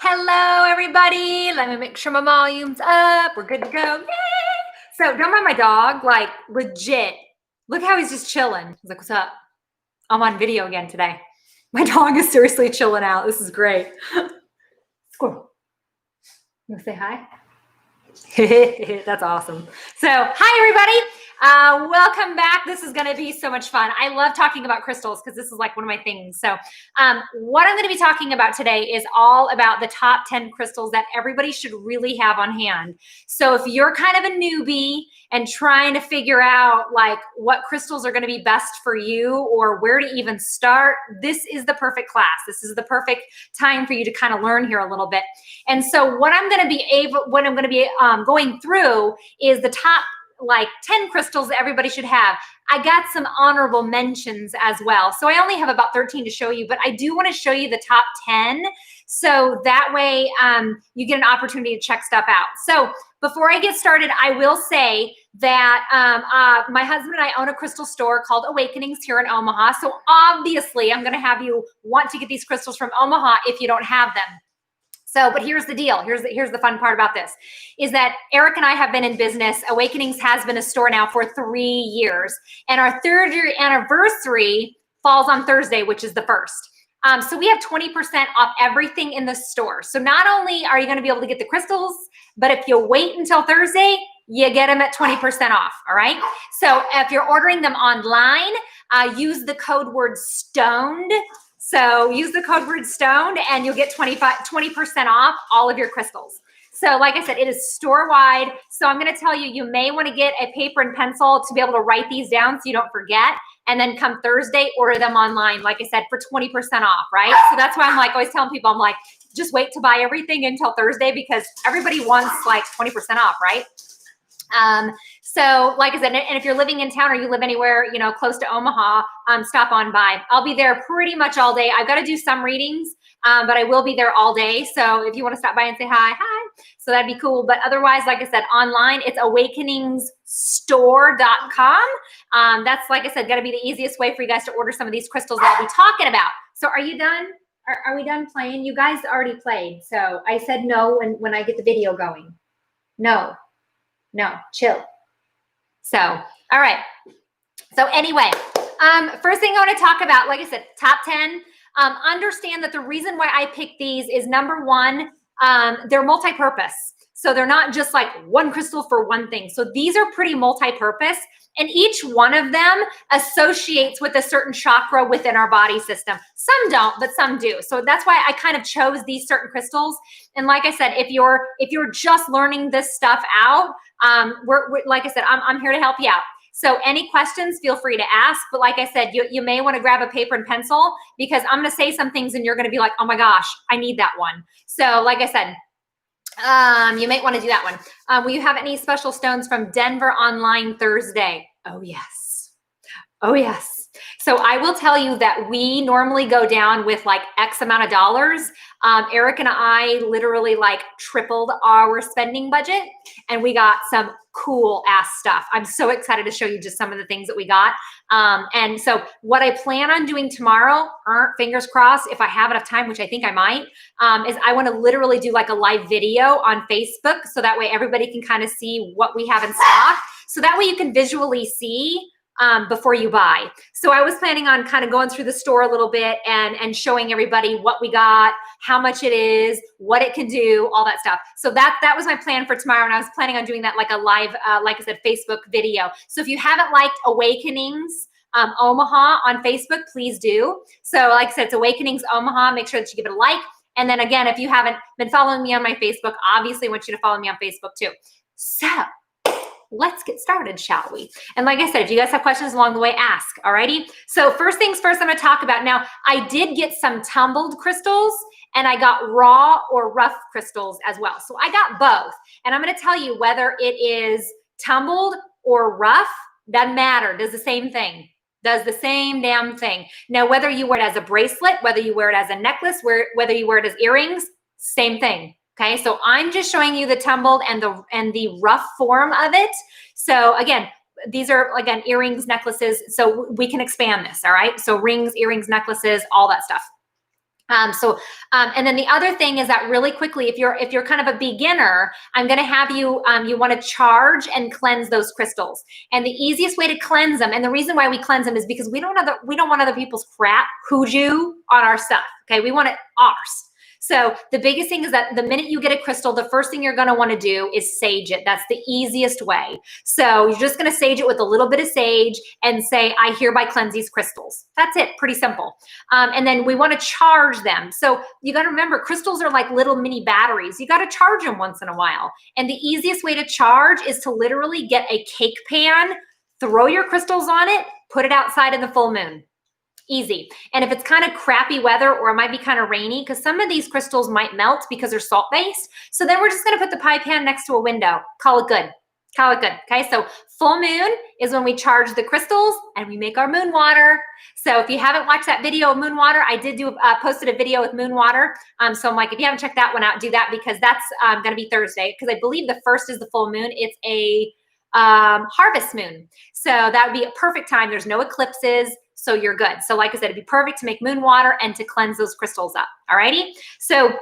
Hello, everybody. Let me make sure my volume's up. We're good to go. Yay! So don't mind my dog, like legit. Look how he's just chilling. He's like, what's up? I'm on video again today. My dog is seriously chilling out. This is great. Squirrel. You want to say hi? That's awesome. So hi, everybody. Welcome back. This is going to be so much fun. I love talking about crystals because this is like one of my things. So what I'm going to be talking about today is all about the top 10 crystals that everybody should really have on hand. So if you're kind of a newbie and trying to figure out like what crystals are going to be best for you or where to even start, this is the perfect class. This is the perfect time for you to kind of learn here a little bit. And so what I'm going to be going through is the top like 10 crystals that everybody should have. I got some honorable mentions as well. So I only have about 13 to show you, but I do want to show you the top 10. So that way you get an opportunity to check stuff out. So before I get started, I will say that my husband and I own a crystal store called Awakenings here in Omaha. So obviously I'm going to have you want to get these crystals from Omaha if you don't have them. So, but here's the deal. Here's the fun part about this is that Eric and I have been in business. Awakenings has been a store now for 3 years, and our 3rd year anniversary falls on Thursday, which is the 1st. So we have 20% off everything in the store. So not only are you going to be able to get the crystals, but if you wait until Thursday, you get them at 20% off. All right. So if you're ordering them online, use the code word STONED. So use the code word STONED and you'll get 20% off all of your crystals. So like I said, it is store-wide. So I'm going to tell you, you may want to get a paper and pencil to be able to write these down so you don't forget. And then come Thursday, order them online, like I said, for 20% off, right? So that's why I'm like always telling people, I'm like, just wait to buy everything until Thursday because everybody wants like 20% off, right? So like I said, and if you're living in town or you live anywhere, you know, close to Omaha, stop on by. I'll be there pretty much all day. I've got to do some readings, but I will be there all day. So if you want to stop by and say hi. So that'd be cool. But otherwise, like I said, online, it's awakeningsstore.com. That's, like I said, got to be the easiest way for you guys to order some of these crystals that I'll be talking about. So are you done? Are we done playing? You guys already played. So I said no when I get the video going. No, chill. So, all right. So anyway, first thing I want to talk about, like I said, top 10, understand that the reason why I picked these is number one, they're multi-purpose. So they're not just like one crystal for one thing. So these are pretty multi-purpose and each one of them associates with a certain chakra within our body system. Some don't, but some do. So that's why I kind of chose these certain crystals. And like I said, if you're just learning this stuff out, we're like I said, I'm here to help you out. So any questions, feel free to ask. But like I said, you may want to grab a paper and pencil because I'm going to say some things and you're going to be like, oh my gosh, I need that one. So like I said, you might want to do that one. Will you have any special stones from Denver online Thursday? Oh, yes. Oh, yes. So I will tell you that we normally go down with like X amount of dollars. Eric and I literally like tripled our spending budget and we got some cool ass stuff. I'm so excited to show you just some of the things that we got. And so what I plan on doing tomorrow, fingers crossed, if I have enough time, which I think I might, is I want to literally do like a live video on Facebook. So that way everybody can kind of see what we have in stock. So that way you can visually see before you buy. So I was planning on kind of going through the store a little bit and showing everybody what we got, how much it is, what it can do, all that stuff. So that was my plan for tomorrow. And I was planning on doing that like a live, like I said, Facebook video. So if you haven't liked Awakenings Omaha on Facebook, please do. So like I said, it's Awakenings Omaha. Make sure that you give it a like. And then again, if you haven't been following me on my Facebook, obviously I want you to follow me on Facebook too. So let's get started, shall we? And like I said, if you guys have questions along the way, ask, alrighty? So first things first, I'm gonna talk about now, I did get some tumbled crystals and I got raw or rough crystals as well. So I got both. And I'm gonna tell you whether it is tumbled or rough, doesn't matter, does the same thing. Does the same damn thing. Now, whether you wear it as a bracelet, whether you wear it as a necklace, whether you wear it as earrings, same thing. Okay, so I'm just showing you the tumbled and the rough form of it. So again, these are, again, earrings, necklaces. So we can expand this, all right? So rings, earrings, necklaces, all that stuff. And then the other thing is that really quickly, if you're kind of a beginner, I'm going to have you, you want to charge and cleanse those crystals. And the easiest way to cleanse them, and the reason why we cleanse them is because we don't want other people's crap, hoodoo on our stuff. Okay. We want it ours. So the biggest thing is that the minute you get a crystal, the first thing you're going to want to do is sage it. That's the easiest way. So you're just going to sage it with a little bit of sage and say, I hereby cleanse these crystals. That's it. Pretty simple. And then we want to charge them. So you got to remember, crystals are like little mini batteries. You got to charge them once in a while. And the easiest way to charge is to literally get a cake pan, throw your crystals on it, put it outside in the full moon. Easy. And if it's kind of crappy weather or it might be kind of rainy, because some of these crystals might melt because they're salt-based. So then we're just going to put the pie pan next to a window. Call it good. Call it good. Okay. So full moon is when we charge the crystals and we make our moon water. So if you haven't watched that video of moon water, I did posted a video with moon water. So I'm like, if you haven't checked that one out, do that because that's going to be Thursday. Because I believe the first is the full moon. It's a harvest moon. So that would be a perfect time. There's no eclipses. So you're good. So like I said, it'd be perfect to make moon water and to cleanse those crystals up. All righty. So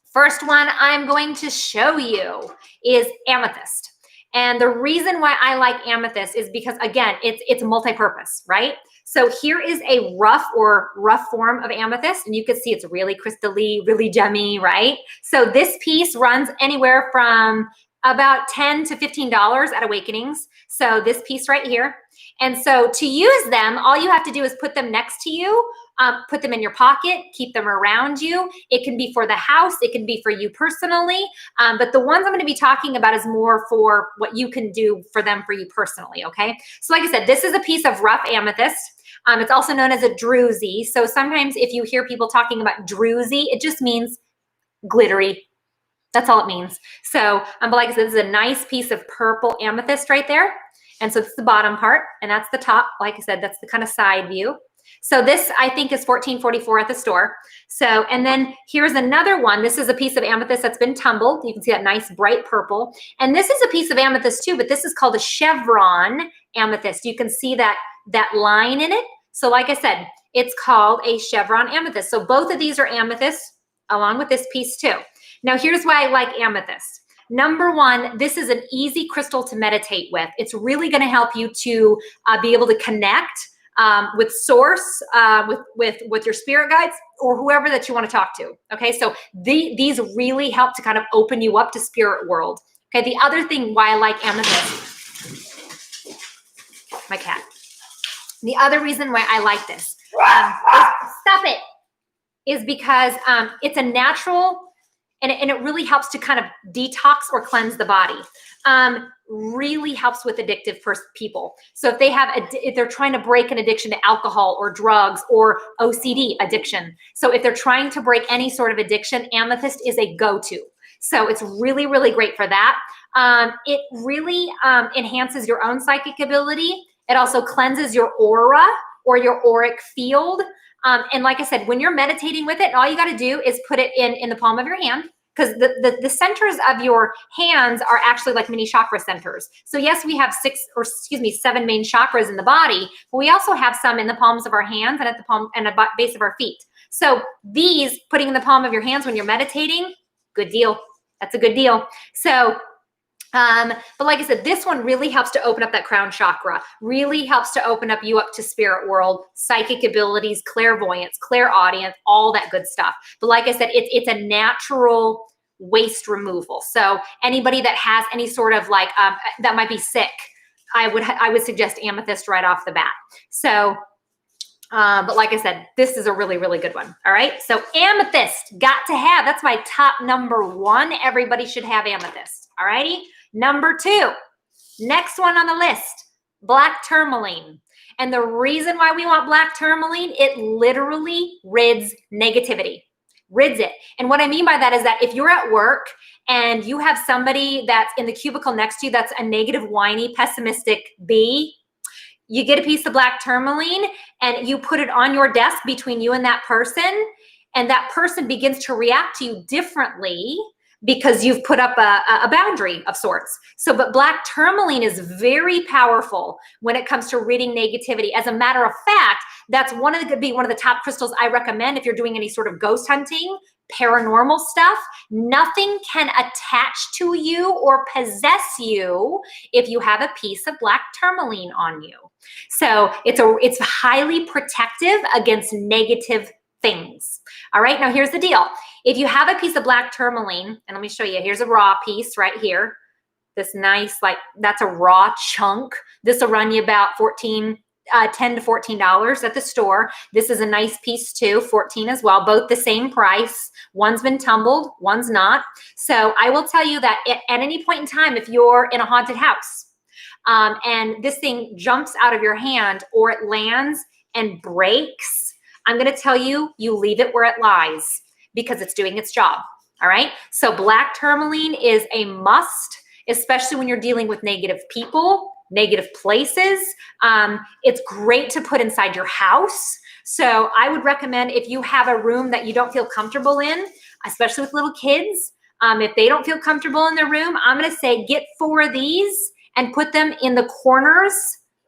first one I'm going to show you is amethyst. And the reason why I like amethyst is because, again, it's multi-purpose, right? So here is a rough form of amethyst, and you can see it's really crystally, really gemmy, right? So this piece runs anywhere from about $10 to $15 at Awakenings. So this piece right here. And so to use them, all you have to do is put them next to you, put them in your pocket, keep them around you. It can be for the house. It can be for you personally. But the ones I'm going to be talking about is more for what you can do for them for you personally. Okay. So like I said, this is a piece of rough amethyst. It's also known as a druzy. So sometimes if you hear people talking about druzy, it just means glittery. That's all it means. So, but like I said, this is a nice piece of purple amethyst right there. And so it's the bottom part, and that's the top. Like I said, that's the kind of side view. So this, I think, is $14.44 at the store. So, and then here's another one. This is a piece of amethyst that's been tumbled. You can see that nice bright purple. And this is a piece of amethyst too, but this is called a chevron amethyst. You can see that line in it. So like I said, it's called a chevron amethyst. So both of these are amethyst along with this piece too. Now, here's why I like amethyst. Number one, this is an easy crystal to meditate with. It's really going to help you to be able to connect with source, with your spirit guides or whoever that you want to talk to. Okay, so these really help to kind of open you up to spirit world. Okay, the other thing why I like amethyst, my cat. The other reason why I like this, stop it, is because it's a natural. And it really helps to kind of detox or cleanse the body. Really helps with addictive people. So if they're trying to break an addiction to alcohol or drugs or OCD addiction. So if they're trying to break any sort of addiction, amethyst is a go-to. So it's really, really great for that. It really enhances your own psychic ability. It also cleanses your aura or your auric field. And like I said, when you're meditating with it, all you got to do is put it in the palm of your hand, because the centers of your hands are actually like mini chakra centers. So yes, we have 7 main chakras in the body, but we also have some in the palms of our hands and at the palm and the base of our feet. So these, putting in the palm of your hands when you're meditating, good deal. That's a good deal. So but like I said, this one really helps to open up that crown chakra, really helps to open up you up to spirit world, psychic abilities, clairvoyance, clairaudience, all that good stuff. But like I said, it's a natural waste removal. So anybody that has any sort of like, that might be sick, I would suggest amethyst right off the bat. So, but like I said, this is a really, really good one. All right. So amethyst, got to have, that's my top number one. Everybody should have amethyst. All righty. Number 2, next one on the list, black tourmaline. And the reason why we want black tourmaline, it literally rids negativity, rids it. And what I mean by that is that if you're at work and you have somebody that's in the cubicle next to you that's a negative, whiny, pessimistic bee, you get a piece of black tourmaline and you put it on your desk between you and that person begins to react to you differently because you've put up a boundary of sorts. So, but black tourmaline is very powerful when it comes to ridding negativity. As a matter of fact, that's one of the top crystals I recommend if you're doing any sort of ghost hunting, paranormal stuff. Nothing can attach to you or possess you if you have a piece of black tourmaline on you. So it's highly protective against negative things. All right, now here's the deal. If you have a piece of black tourmaline, and let me show you, here's a raw piece right here. This nice, like, that's a raw chunk. This will run you about $10 to $14 at the store. This is a nice piece too, 14 as well, both the same price. One's been tumbled, one's not. So I will tell you that at any point in time, if you're in a haunted house and this thing jumps out of your hand or it lands and breaks, I'm going to tell you, you leave it where it lies because it's doing its job. All right. So black tourmaline is a must, especially when you're dealing with negative people, negative places. It's great to put inside your house. So I would recommend if you have a room that you don't feel comfortable in, especially with little kids, if they don't feel comfortable in their room, I'm going to say get 4 of these and put them in the corners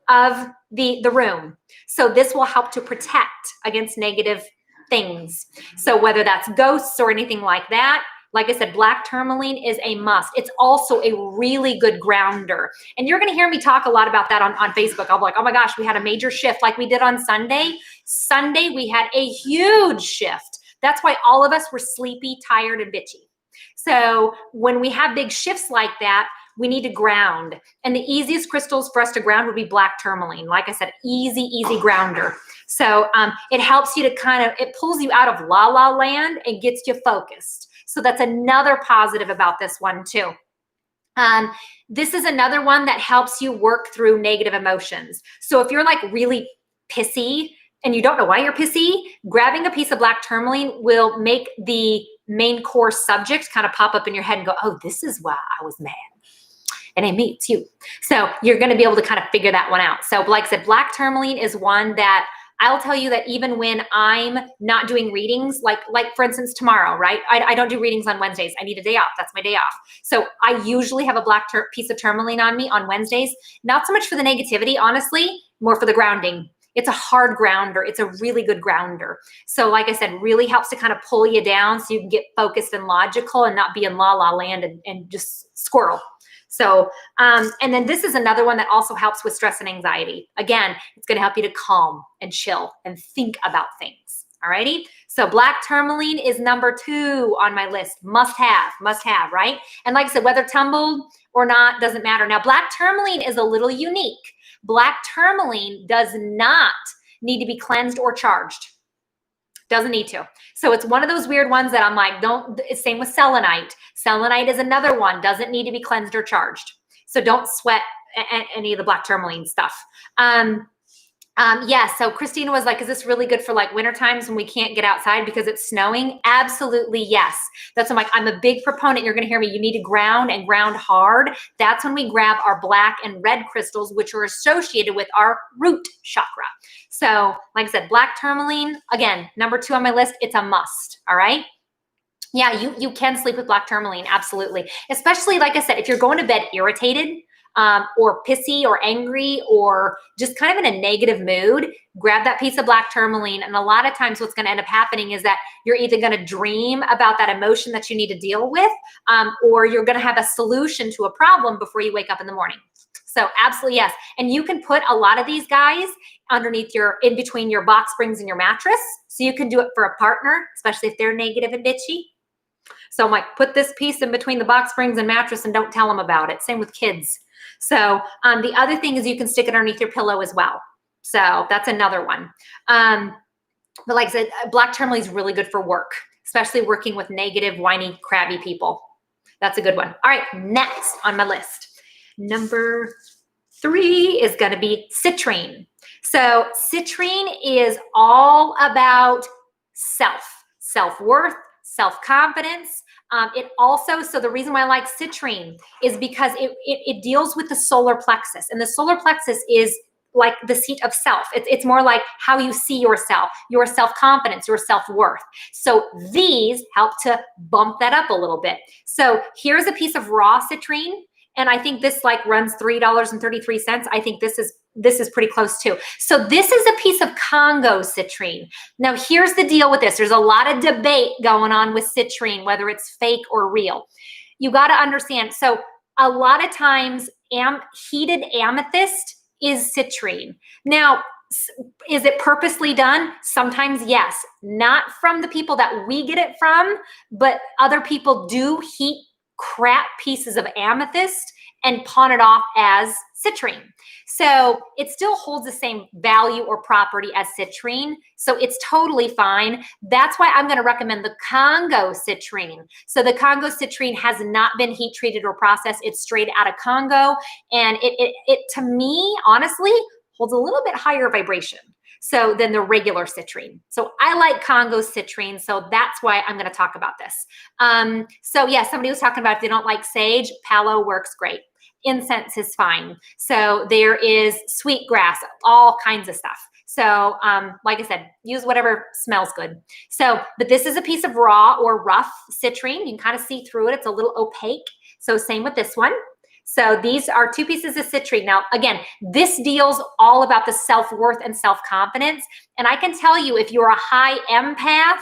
of the room. So this will help to protect against negative things. So whether that's ghosts or anything like that, like I said, black tourmaline is a must. It's also a really good grounder. And you're going to hear me talk a lot about that on Facebook. I'm like, oh my gosh, we had a major shift like we did on Sunday. Sunday, we had a huge shift. That's why all of us were sleepy, tired, and bitchy. So when we have big shifts like that, we need to ground. And the easiest crystals for us to ground would be black tourmaline. Like I said, easy grounder. So it helps you to it pulls you out of la la land and gets you focused. So that's another positive about this one too. This is another one that helps you work through negative emotions. So if you're like really pissy and you don't know why you're pissy, grabbing a piece of black tourmaline will make the main core subject kind of pop up in your head and go, oh, this is why I was mad. And it meets you. So you're going to be able to kind of figure that one out. So like I said, black tourmaline is one that I'll tell you that even when I'm not doing readings, like for instance, tomorrow, right? I don't do readings on Wednesdays. I need a day off. That's my day off. So I usually have a black piece of tourmaline on me on Wednesdays, not so much for the negativity, honestly, more for the grounding. It's a hard grounder. It's a really good grounder. So like I said, really helps to kind of pull you down so you can get focused and logical and not be in la la land and just squirrel. So, and then this is another one that also helps with stress and anxiety. Again, it's going to help you to calm and chill and think about things. All righty. So black tourmaline is number 2 on my list. Must have, right? And like I said, whether tumbled or not, doesn't matter. Now, black tourmaline is a little unique. Black tourmaline does not need to be cleansed or charged. Doesn't need to. So it's one of those weird ones that I'm like, same with selenite. Selenite is another one, doesn't need to be cleansed or charged. So don't sweat any of the black tourmaline stuff. Yeah, so Christina was like, is this really good for like winter times when we can't get outside because it's snowing? Absolutely, yes. That's what I'm a big proponent. You're going to hear me. You need to ground and ground hard. That's when we grab our black and red crystals, which are associated with our root chakra. So like I said, black tourmaline, again, number 2 on my list, it's a must. All right. Yeah, you can sleep with black tourmaline. Absolutely. Especially, like I said, if you're going to bed irritated, or pissy or angry or just kind of in a negative mood, grab that piece of black tourmaline. And a lot of times what's going to end up happening is that you're either going to dream about that emotion that you need to deal with, or you're going to have a solution to a problem before you wake up in the morning. So absolutely, yes. And you can put a lot of these guys underneath in between your box springs and your mattress. So you can do it for a partner, especially if they're negative and bitchy. So I'm like, put this piece in between the box springs and mattress and don't tell them about it. Same with kids. So the other thing is you can stick it underneath your pillow as well. So that's another one. But like I said, black tourmaline is really good for work, especially working with negative, whiny, crabby people. That's a good one. All right, next on my list. Number 3 is going to be citrine. So citrine is all about self-worth, self-confidence. It also, so the reason why I like citrine is because it deals with the solar plexus. And the solar plexus is like the seat of self. It's more like how you see yourself, your self-confidence, your self-worth. So these help to bump that up a little bit. So here's a piece of raw citrine. And I think this like runs $3.33. I think this is pretty close too. So this is a piece of Congo citrine. Now here's the deal with this. There's a lot of debate going on with citrine, whether it's fake or real. You got to understand. So a lot of times heated amethyst is citrine. Now, is it purposely done? Sometimes yes. Not from the people that we get it from, but other people do heat crap pieces of amethyst and pawn it off as citrine. So it still holds the same value or property as citrine. So it's totally fine. That's why I'm going to recommend the Congo citrine. So the Congo citrine has not been heat treated or processed. It's straight out of Congo. And it to me, honestly, holds a little bit higher vibration than the regular citrine. So I like Congo citrine. So that's why I'm going to talk about this. So yeah, somebody was talking about if they don't like sage, palo works great. Incense is fine. So there is sweetgrass, all kinds of stuff. So like I said, use whatever smells good. So, but this is a piece of raw or rough citrine. You can kind of see through it. It's a little opaque. So same with this one. So these are 2 pieces of citrine. Now, again, this deals all about the self-worth and self-confidence. And I can tell you, if you're a high empath,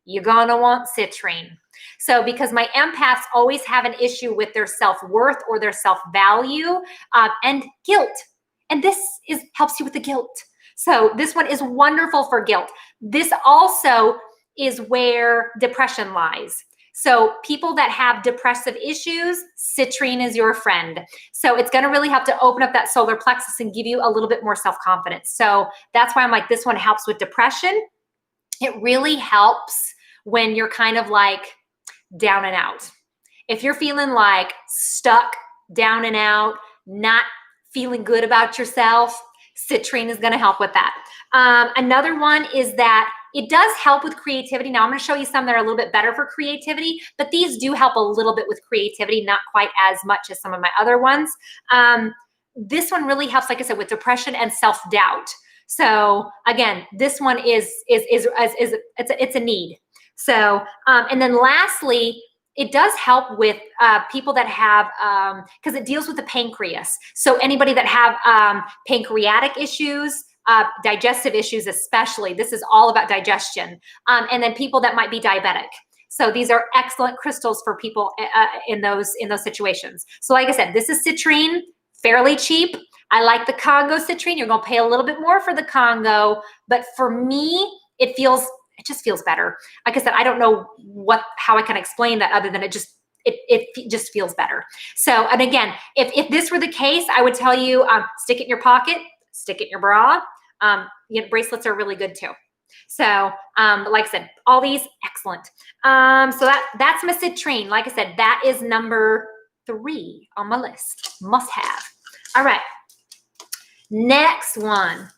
you're going to want citrine. So because my empaths always have an issue with their self-worth or their self-value and guilt. And this helps you with the guilt. So this one is wonderful for guilt. This also is where depression lies. So people that have depressive issues, citrine is your friend. So it's going to really help to open up that solar plexus and give you a little bit more self-confidence. So that's why I'm like, this one helps with depression. It really helps when you're kind of like down and out. If you're feeling like stuck, down and out, not feeling good about yourself, citrine is going to help with that. Another one is that it does help with creativity. Now I'm going to show you some that are a little bit better for creativity, but these do help a little bit with creativity, not quite as much as some of my other ones. This one really helps, like I said, with depression and self-doubt. So again, this one it's a need. So, and then lastly, it does help with people that have, because it deals with the pancreas. So anybody that have pancreatic issues, digestive issues especially, this is all about digestion. And then people that might be diabetic. So these are excellent crystals for people in those situations. So like I said, this is citrine, fairly cheap. I like the Congo citrine. You're going to pay a little bit more for the Congo, but for me, it just feels better. Like I said, I don't know how I can explain that other than it just feels better. So, and again, if this were the case, I would tell you, stick it in your pocket, stick it in your bra. Bracelets are really good too. So, like I said, all these, excellent. So that's my citrine. Like I said, that is number 3 on my list. Must have. All right. Next one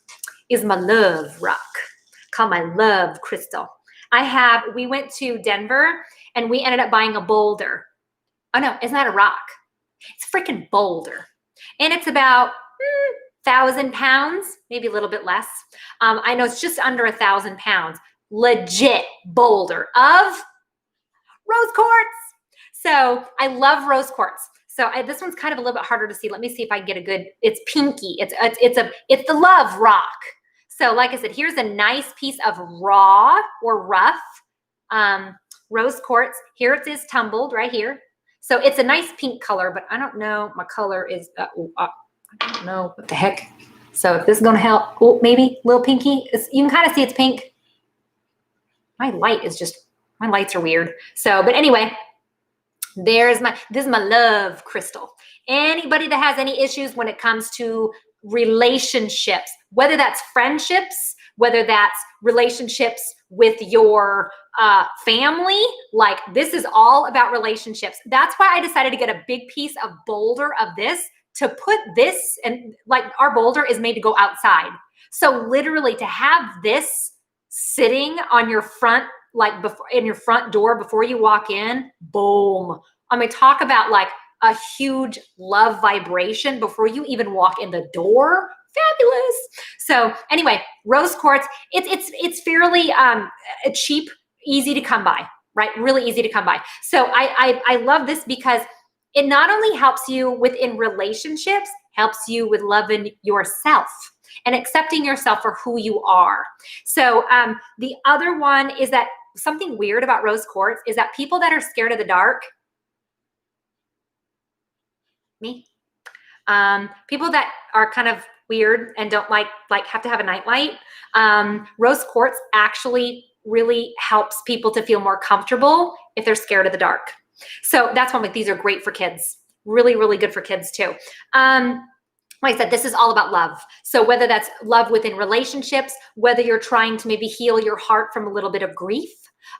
is my love rock, called my love crystal. We went to Denver and we ended up buying a boulder. Oh no, it's not a rock. It's a freaking boulder. And it's about 1,000 pounds, maybe a little bit less. I know it's just under 1,000 pounds. Legit boulder of rose quartz. So I love rose quartz. So this one's kind of a little bit harder to see. Let me see if I can get a good, it's pinky. It's the love rock. So like I said, here's a nice piece of raw or rough rose quartz. Here it is tumbled right here. So it's a nice pink color, but I don't know. My color is, I don't know what the heck. So if this is going to help, maybe a little pinky. You can kind of see it's pink. My lights are weird. So, but anyway, this is my love crystal. Anybody that has any issues when it comes to relationships, whether that's friendships, whether that's relationships with your family, like this is all about relationships. That's why I decided to get a big piece of boulder of this to put this, and like our boulder is made to go outside. So literally to have this sitting on your front, like in your front door before you walk in, boom. I mean, talk about like a huge love vibration before you even walk in the door. fabulous. So anyway, rose quartz, it's fairly cheap, easy to come by, right? Really easy to come by. So I love this because it not only helps you within relationships, helps you with loving yourself and accepting yourself for who you are. So the other one is that something weird about rose quartz is that people that are scared of the dark, me, people that are kind of weird and don't like have to have a nightlight, rose quartz actually really helps people to feel more comfortable if they're scared of the dark. So that's why these are great for kids. Really, really good for kids too. Like I said, this is all about love. So whether that's love within relationships, whether you're trying to maybe heal your heart from a little bit of grief,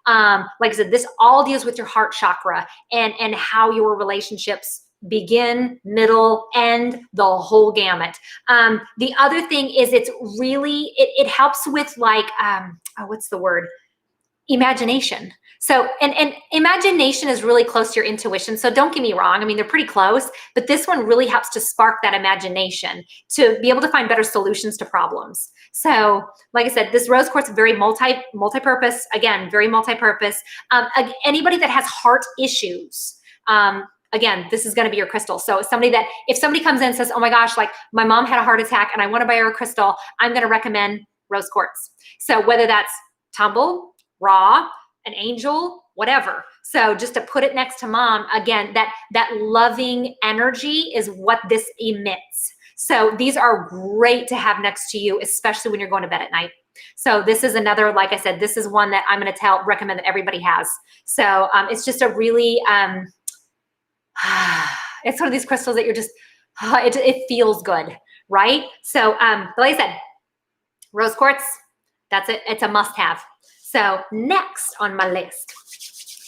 like I said, this all deals with your heart chakra and how your relationships begin, middle, end, the whole gamut. The other thing is it's really, it helps with like, what's the word? Imagination. So, and imagination is really close to your intuition. So don't get me wrong. I mean, they're pretty close, but this one really helps to spark that imagination to be able to find better solutions to problems. So like I said, this rose quartz is very multi-purpose, again, very multi-purpose. Anybody that has heart issues, again, this is going to be your crystal. So if somebody comes in and says, oh my gosh, like my mom had a heart attack and I want to buy her a crystal, I'm going to recommend rose quartz. So whether that's tumble, raw, an angel, whatever. So just to put it next to mom, again, that loving energy is what this emits. So these are great to have next to you, especially when you're going to bed at night. So this is another, like I said, this is one that I'm going to recommend that everybody has. So it's just a really, it's one of these crystals that you're just, it feels good, right? So like I said, rose quartz, that's it. It's a must have. So next on my list,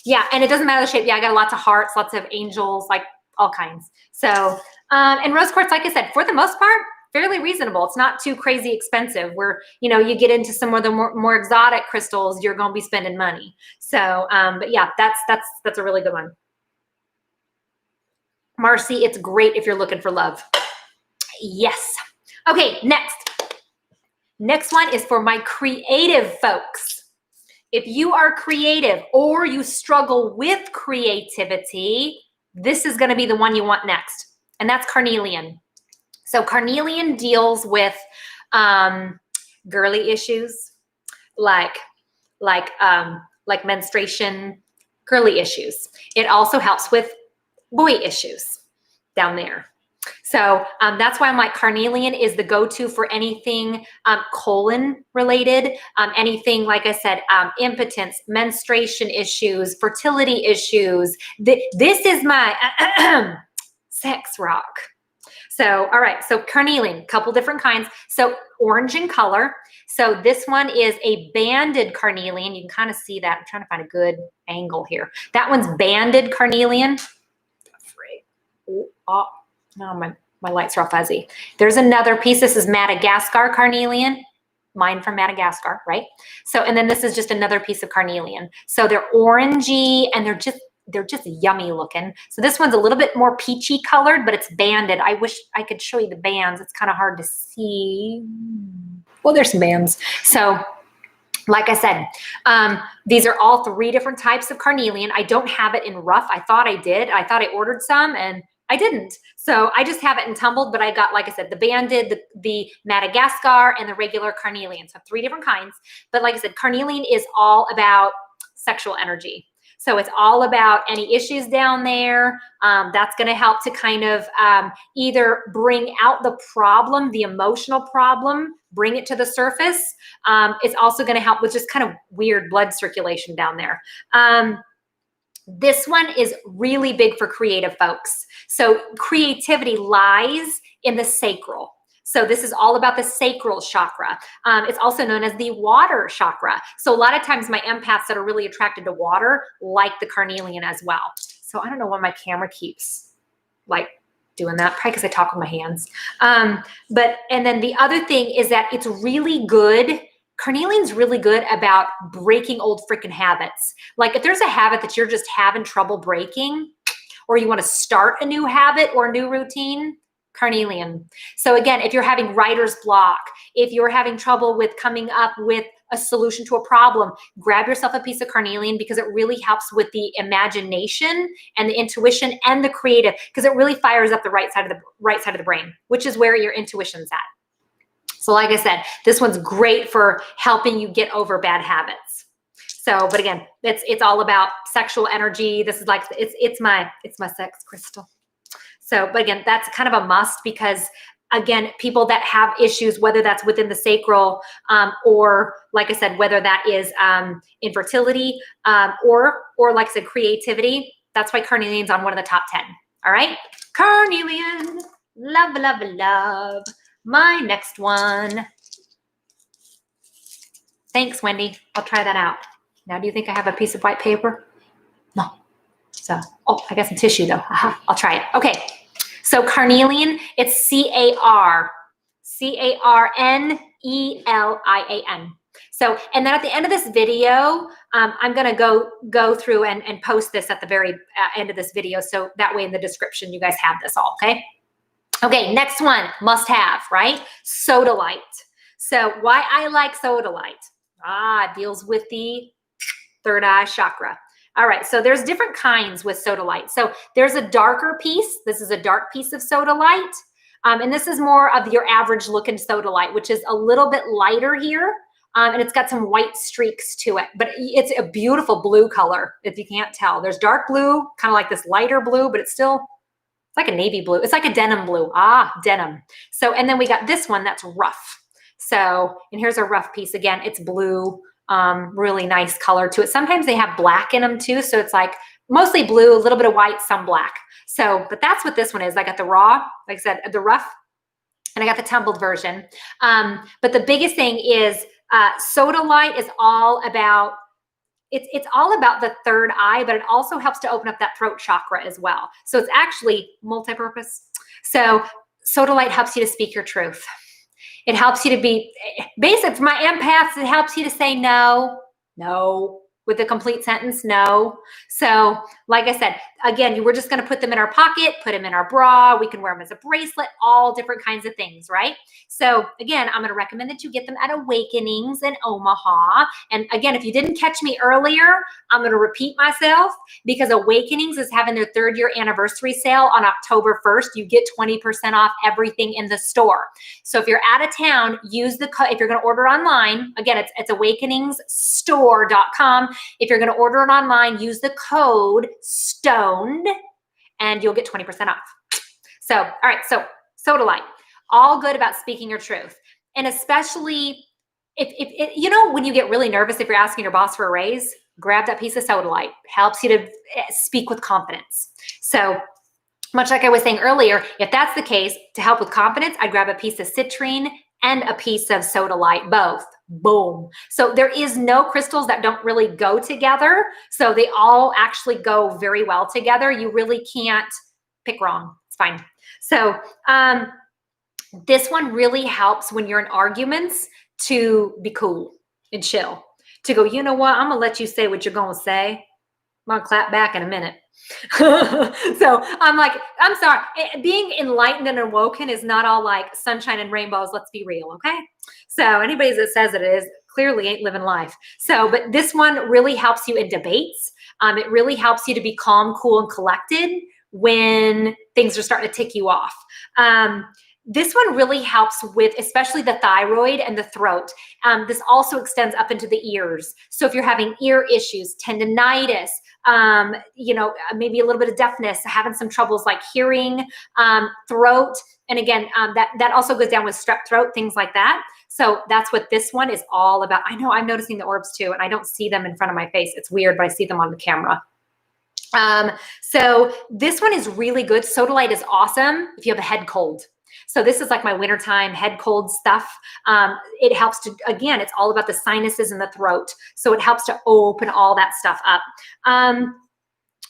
yeah, and it doesn't matter the shape. Yeah, I got lots of hearts, lots of angels, like all kinds. So, and rose quartz, like I said, for the most part, fairly reasonable. It's not too crazy expensive where, you know, you get into some of the more exotic crystals, you're going to be spending money. So, but yeah, that's a really good one. Marcy, it's great if you're looking for love. Yes. Okay, next. Next one is for my creative folks. If you are creative or you struggle with creativity, this is going to be the one you want next. And that's Carnelian. So Carnelian deals with girly issues like menstruation, girly issues. It also helps with boy issues down there. So that's why I'm like Carnelian is the go-to for anything colon related, anything, like I said, impotence, menstruation issues, fertility issues. This is my sex rock. So, all right. So Carnelian, couple different kinds. So orange in color. So this one is a banded Carnelian. You can kind of see that. I'm trying to find a good angle here. That one's banded Carnelian. Oh, no, my lights are all fuzzy. There's another piece. This is Madagascar Carnelian. Mine from Madagascar, right? So, and then this is just another piece of Carnelian. So they're orangey and they're just yummy looking. So this one's a little bit more peachy colored, but it's banded. I wish I could show you the bands. It's kind of hard to see. Well, there's some bands. So like I said, these are all 3 different types of Carnelian. I don't have it in rough. I thought I did. I thought I ordered some and I didn't. So I just have it in tumbled, but I got, like I said, the banded, the Madagascar, and the regular Carnelian. So 3 different kinds. But like I said, Carnelian is all about sexual energy. So it's all about any issues down there. That's going to help to kind of either bring out the problem, the emotional problem, bring it to the surface. It's also going to help with just kind of weird blood circulation down there. This one is really big for creative folks. So creativity lies in the sacral. So this is all about the sacral chakra. It's also known as the water chakra. So a lot of times my empaths that are really attracted to water like the Carnelian as well. So I don't know why my camera keeps like doing that, probably because I talk with my hands. And then the other thing is that it's really good. Carnelian's really good about breaking old freaking habits. Like if there's a habit that you're just having trouble breaking, or you want to start a new habit or a new routine, Carnelian. So again, if you're having writer's block, if you're having trouble with coming up with a solution to a problem, grab yourself a piece of Carnelian because it really helps with the imagination and the intuition and the creative, because it really fires up the right side of the brain, which is where your intuition's at. So like I said, this one's great for helping you get over bad habits. So, but again, it's all about sexual energy. This is like, it's my sex crystal. So, but again, that's kind of a must because again, people that have issues, whether that's within the sacral or like I said, whether that is infertility or like I said, creativity, that's why Carnelian's on one of the top 10. All right. Carnelian, love, love, love. My next one. Thanks, Wendy. I'll try that out. Now, do you think I have a piece of white paper? No. So, oh, I got some tissue though. I'll try it. Okay. So Carnelian, it's C-A-R-N-E-L-I-A-N. So, and then at the end of this video, I'm going to go through and post this at the very end of this video. So that way in the description, you guys have this all. Okay. Okay. Next one, must have, right? Sodalite. So why I like Sodalite? It deals with the third eye chakra. All right, so there's different kinds with Sodalite. So there's a darker piece. This is a dark piece of Sodalite. And this is more of your average looking Sodalite, which is a little bit lighter here. And it's got some white streaks to it, but it's a beautiful blue color, if you can't tell. There's dark blue, kind of like this lighter blue, but it's like a navy blue. It's like a denim blue. Denim. So, and then we got this one that's rough. So, and here's a rough piece. Again, it's blue. Really nice color to it. Sometimes they have black in them too. So it's like mostly blue, a little bit of white, some black. So, but that's what this one is. I got the raw, like I said, the rough, and I got the tumbled version. But the biggest thing is Sodalite is all about, it's all about the third eye, but it also helps to open up that throat chakra as well. So it's actually multi-purpose. So Sodalite helps you to speak your truth. It helps you to be, basically for my empaths, it helps you to say no, with a complete sentence, no. So like I said, again, we're just going to put them in our pocket, put them in our bra. We can wear them as a bracelet, all different kinds of things, right? So again, I'm going to recommend that you get them at Awakenings in Omaha. And again, if you didn't catch me earlier, I'm going to repeat myself because Awakenings is having their 3rd year anniversary sale on October 1st. You get 20% off everything in the store. So if you're out of town, use the code. If you're going to order online, again, it's awakeningsstore.com. If you're going to order it online, use the code STONED and you'll get 20% off. So, all right. So Sodalite, all good about speaking your truth. And especially if you know, when you get really nervous, if you're asking your boss for a raise, grab that piece of Sodalite. Helps you to speak with confidence. So much like I was saying earlier, if that's the case, to help with confidence, I'd grab a piece of Citrine and a piece of Sodalite, both. Boom. So there is no crystals that don't really go together. So they all actually go very well together. You really can't pick wrong. It's fine. So this one really helps when you're in arguments to be cool and chill. To go, you know what? I'm going to let you say what you're going to say. I'm going to clap back in a minute. So I'm like, I'm sorry. Being enlightened and awoken is not all like sunshine and rainbows. Let's be real. Okay. So anybody that says it is clearly ain't living life. So, but this one really helps you in debates. It really helps you to be calm, cool, and collected when things are starting to tick you off. This one really helps with especially the thyroid and the throat. This also extends up into the ears. So if you're having ear issues, tendinitis, you know, maybe a little bit of deafness, having some troubles like hearing, throat. And again, that also goes down with strep throat, things like that. So that's what this one is all about. I know I'm noticing the orbs too, and I don't see them in front of my face. It's weird, but I see them on the camera. So this one is really good. Sodalite is awesome if you have a head cold. So this is like my wintertime head cold stuff. It helps to, again, it's all about the sinuses and the throat. So it helps to open all that stuff up.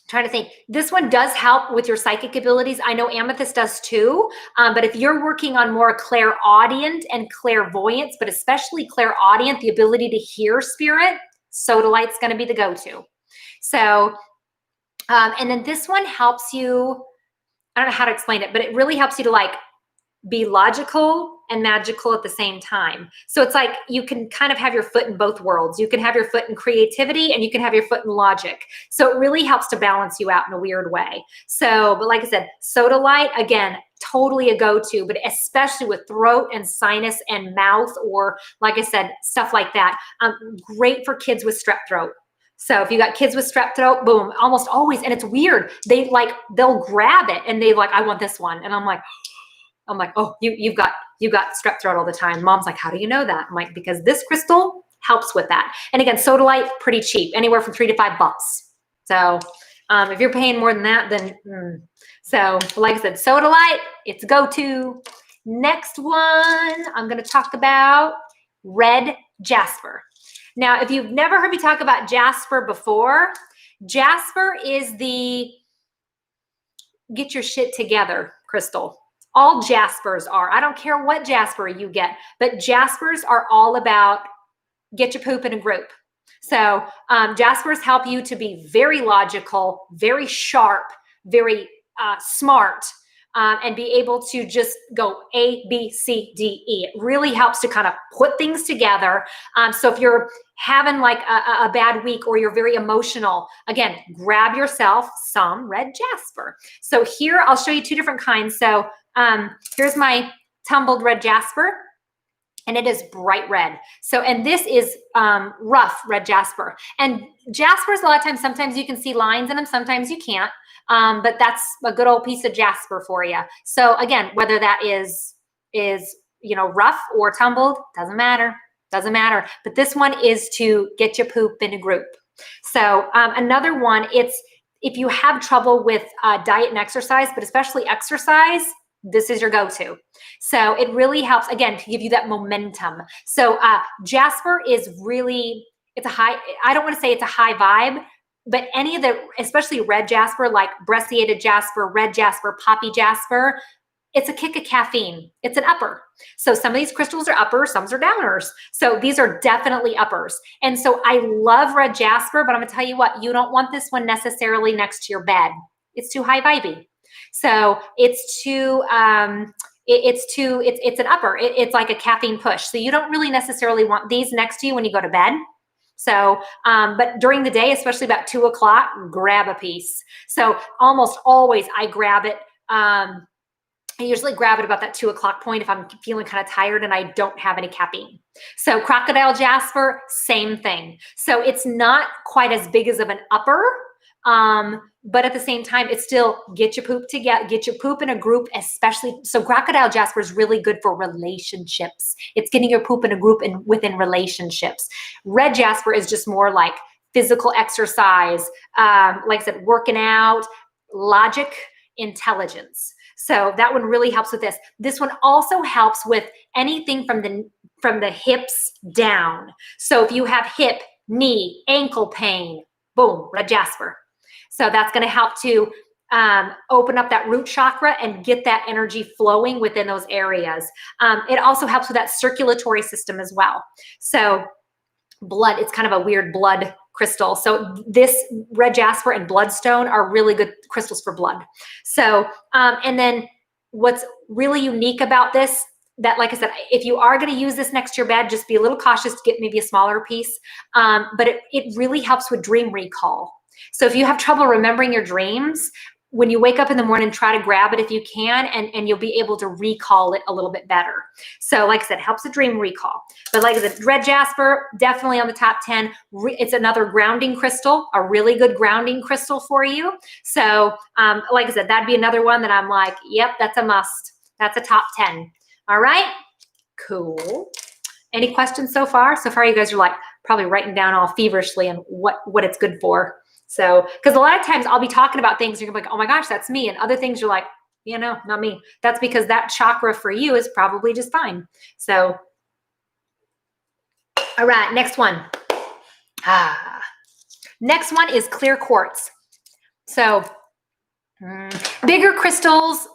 Trying to think, this one does help with your psychic abilities. I know Amethyst does too. But if you're working on more clairaudient and clairvoyance, but especially clairaudient, the ability to hear spirit, Sodalite's going to be the go-to. So, and then this one helps you, I don't know how to explain it, but it really helps you to like be logical and magical at the same time. So it's like you can kind of have your foot in both worlds. You can have your foot in creativity and you can have your foot in logic. So it really helps to balance you out in a weird way. So, but like I said, Sodalite, again, totally a go-to, but especially with throat and sinus and mouth, or like I said, stuff like that. Great for kids with strep throat. So if you got kids with strep throat, boom, almost always. And it's weird. They'll grab it and they like, I want this one. And I'm like, oh, you've got strep throat all the time. Mom's like, how do you know that? I'm like, because this crystal helps with that. And again, Sodalite, pretty cheap, anywhere from $3 to $5. So if you're paying more than that, then so like I said, Sodalite, it's a go-to. Next one, I'm going to talk about red Jasper. Now, if you've never heard me talk about Jasper before, Jasper is the get your shit together crystal. All Jaspers are. I don't care what Jasper you get, but Jaspers are all about get your poop in a group. So Jaspers help you to be very logical, very sharp, very smart, and be able to just go A, B, C, D, E. It really helps to kind of put things together. So if you're having like a bad week or you're very emotional, again, grab yourself some red Jasper. So here I'll show you two different kinds. So here's my tumbled red Jasper, and it is bright red. So, and this is rough red Jasper. And Jaspers, a lot of times, sometimes you can see lines in them, sometimes you can't. But that's a good old piece of Jasper for you. So again, whether that is rough or tumbled, doesn't matter. But this one is to get your poop in a group. So another one, it's if you have trouble with diet and exercise, but especially exercise, this is your go-to. So it really helps, again, to give you that momentum. So Jasper is really, it's a high, I don't want to say it's a high vibe, but any of the, especially red Jasper, like brecciated Jasper, red Jasper, poppy Jasper, it's a kick of caffeine. It's an upper. So some of these crystals are uppers, some are downers. So these are definitely uppers. And so I love red Jasper, but I'm gonna tell you what, you don't want this one necessarily next to your bed. It's too high vibey. So it's too, it's an upper. It's like a caffeine push. So you don't really necessarily want these next to you when you go to bed. So, but during the day, especially about 2 o'clock, grab a piece. So almost always I grab it. I usually grab it about that 2 o'clock point if I'm feeling kind of tired and I don't have any caffeine. So crocodile Jasper, same thing. So it's not quite as big as of an upper, but at the same time, it's still get your poop together, get your poop in a group, especially. So crocodile Jasper is really good for relationships. It's getting your poop in a group and within relationships. Red Jasper is just more like physical exercise, like I said, working out, logic, intelligence. So that one really helps with this. This one also helps with anything from the hips down. So if you have hip, knee, ankle pain, boom, red Jasper. So that's going to help to open up that root chakra and get that energy flowing within those areas. It also helps with that circulatory system as well. So blood, it's kind of a weird blood crystal. So this red Jasper and bloodstone are really good crystals for blood. So, and then what's really unique about this, that, like I said, if you are going to use this next to your bed, just be a little cautious to get maybe a smaller piece. But it really helps with dream recall. So if you have trouble remembering your dreams, when you wake up in the morning, try to grab it if you can, and you'll be able to recall it a little bit better. So like I said, helps with dream recall. But like I said, red Jasper, definitely on the top 10. It's another grounding crystal, a really good grounding crystal for you. So like I said, that'd be another one that I'm like, yep, that's a must. That's a top 10. All right, cool. Any questions so far? So far, you guys are like probably writing down all feverishly and what it's good for. So, because a lot of times I'll be talking about things, you're gonna be like, oh my gosh, that's me. And other things you're like, not me. That's because that chakra for you is probably just fine. So, all right, next one. Next one is clear quartz. So, bigger crystals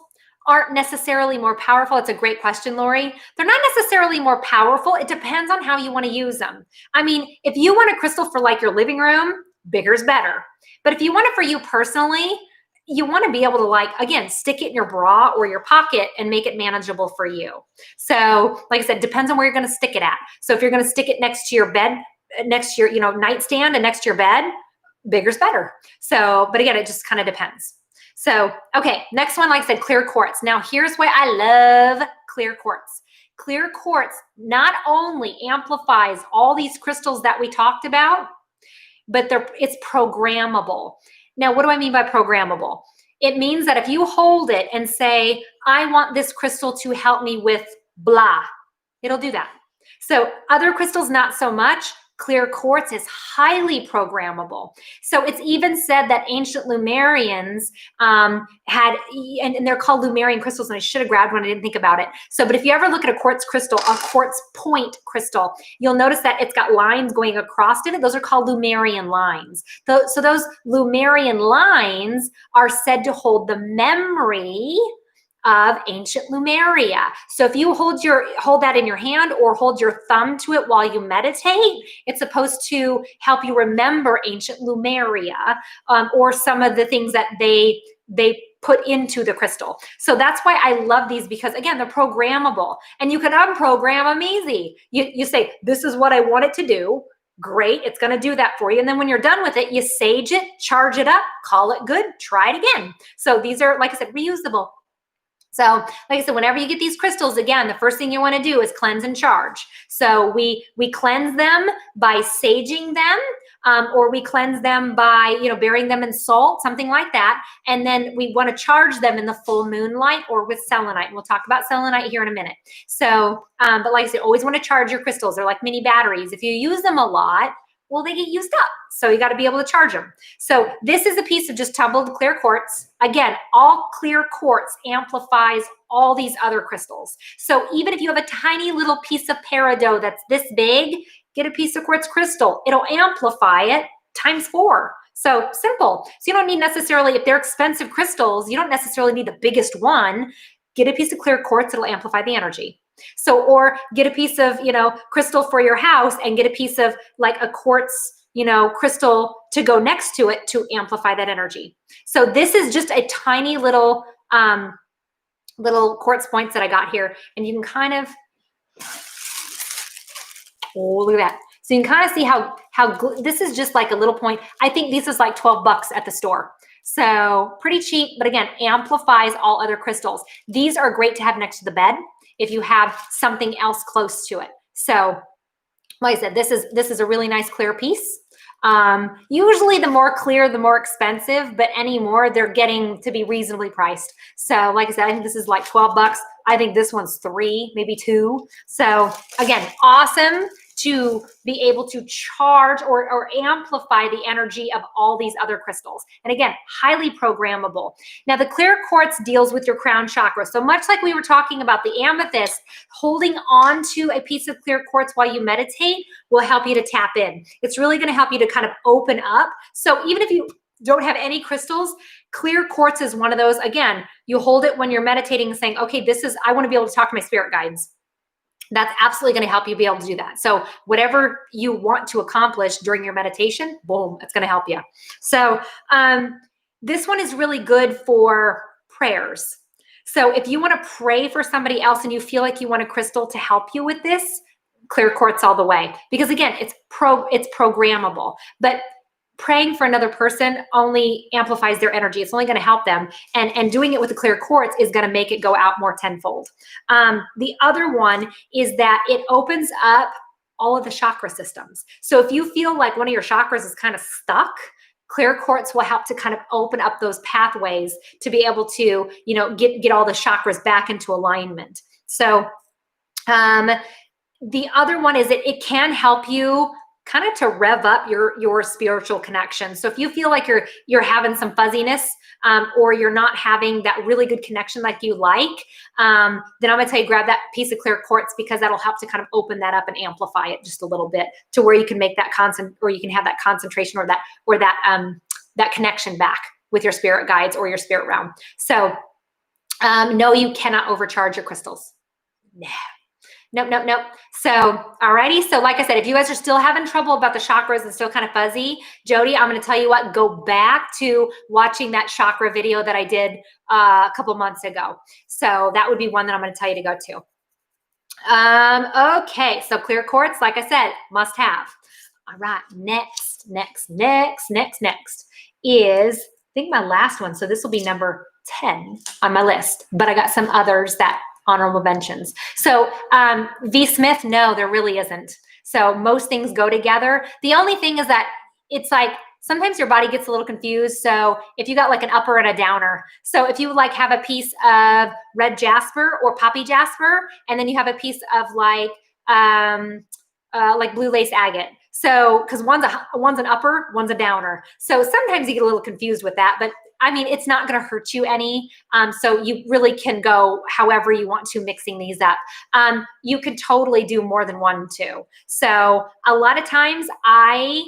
aren't necessarily more powerful. It's a great question, Lori. They're not necessarily more powerful. It depends on how you want to use them. I mean, if you want a crystal for like your living room, bigger is better. But if you want it for you personally, you want to be able to, like, again, stick it in your bra or your pocket and make it manageable for you. So like I said, depends on where you're going to stick it at. So if you're going to stick it next to your bed, next to your, nightstand and next to your bed, bigger's better. So, but again, it just kind of depends. So, okay, next one, like I said, clear quartz. Now here's why I love clear quartz. Clear quartz not only amplifies all these crystals that we talked about, but it's programmable. Now, what do I mean by programmable? It means that if you hold it and say, I want this crystal to help me with blah, it'll do that. So other crystals, not so much. Clear quartz is highly programmable. So it's even said that ancient Lemurians had, and they're called Lemurian crystals, and I should have grabbed one, I didn't think about it. So, but if you ever look at a quartz crystal, a quartz point crystal, you'll notice that it's got lines going across it. Those are called Lemurian lines. So those Lemurian lines are said to hold the memory of ancient Lemuria. So if you hold that in your hand or hold your thumb to it while you meditate, it's supposed to help you remember ancient Lemuria, or some of the things that they put into the crystal. So that's why I love these, because again, they're programmable and you can unprogram them easy. You say, this is what I want it to do. Great, it's going to do that for you. And then when you're done with it, you sage it, charge it up, call it good, try it again. So these are, like I said, reusable. So like I said, whenever you get these crystals, again, the first thing you want to do is cleanse and charge. So we cleanse them by saging them, or we cleanse them by, burying them in salt, something like that. And then we want to charge them in the full moonlight or with selenite. And we'll talk about selenite here in a minute. So, but like I said, always want to charge your crystals. They're like mini batteries. If you use them a lot, well, they get used up. So you got to be able to charge them. So this is a piece of just tumbled clear quartz. Again, all clear quartz amplifies all these other crystals. So even if you have a tiny little piece of peridot that's this big, get a piece of quartz crystal. It'll amplify it ×4. So simple. So you don't need necessarily, if they're expensive crystals, you don't necessarily need the biggest one. Get a piece of clear quartz, it'll amplify the energy. So, or get a piece of, crystal for your house and get a piece of like a quartz, crystal to go next to it to amplify that energy. So this is just a tiny little quartz points that I got here. And you can kind of, oh, look at that. So you can kind of see how this is just like a little point. I think this is like $12 at the store. So pretty cheap, but again, amplifies all other crystals. These are great to have next to the bed if you have something else close to it. So like I said, this is a really nice clear piece. Usually the more clear, the more expensive, but anymore they're getting to be reasonably priced. So like I said, I think this is like $12. I think this one's $3, maybe $2. So again, awesome to be able to charge or amplify the energy of all these other crystals. And again, highly programmable. Now the clear quartz deals with your crown chakra. So much like we were talking about the amethyst, holding on to a piece of clear quartz while you meditate will help you to tap in. It's really going to help you to kind of open up. So even if you don't have any crystals, clear quartz is one of those. Again, you hold it when you're meditating and saying, okay, I want to be able to talk to my spirit guides. That's absolutely going to help you be able to do that. So whatever you want to accomplish during your meditation, boom, it's going to help you. So this one is really good for prayers. So if you want to pray for somebody else and you feel like you want a crystal to help you with this, clear quartz all the way. Because again, it's programmable. But praying for another person only amplifies their energy. It's only going to help them. And doing it with a clear quartz is going to make it go out more tenfold. The other one is that it opens up all of the chakra systems. So if you feel like one of your chakras is kind of stuck, clear quartz will help to kind of open up those pathways to be able to, get all the chakras back into alignment. So the other one is it can help you kind of to rev up your spiritual connection. So if you feel like you're having some fuzziness, or you're not having that really good connection like you like, then I'm gonna tell you, grab that piece of clear quartz, because that'll help to kind of open that up and amplify it just a little bit to where you can make that or you can have that concentration or that connection back with your spirit guides or your spirit realm. So no, you cannot overcharge your crystals. No. Nope, nope, nope. So, alrighty. So like I said, if you guys are still having trouble about the chakras and still kind of fuzzy, Jody, I'm going to tell you what, go back to watching that chakra video that I did a couple months ago. So that would be one that I'm going to tell you to go to. Okay. So clear quartz, like I said, must have. All right. Next is, I think my last one. So this will be number 10 on my list, but I got some others that honorable mentions. So V. Smith, no, there really isn't. So most things go together. The only thing is that it's like sometimes your body gets a little confused. So if you got like an upper and a downer, so if you like have a piece of red jasper or poppy jasper, and then you have a piece of like blue lace agate. So because one's an upper, one's a downer. So sometimes you get a little confused with that, but I mean, it's not going to hurt you any. So you really can go however you want to mixing these up. You could totally do more than one too. So a lot of times I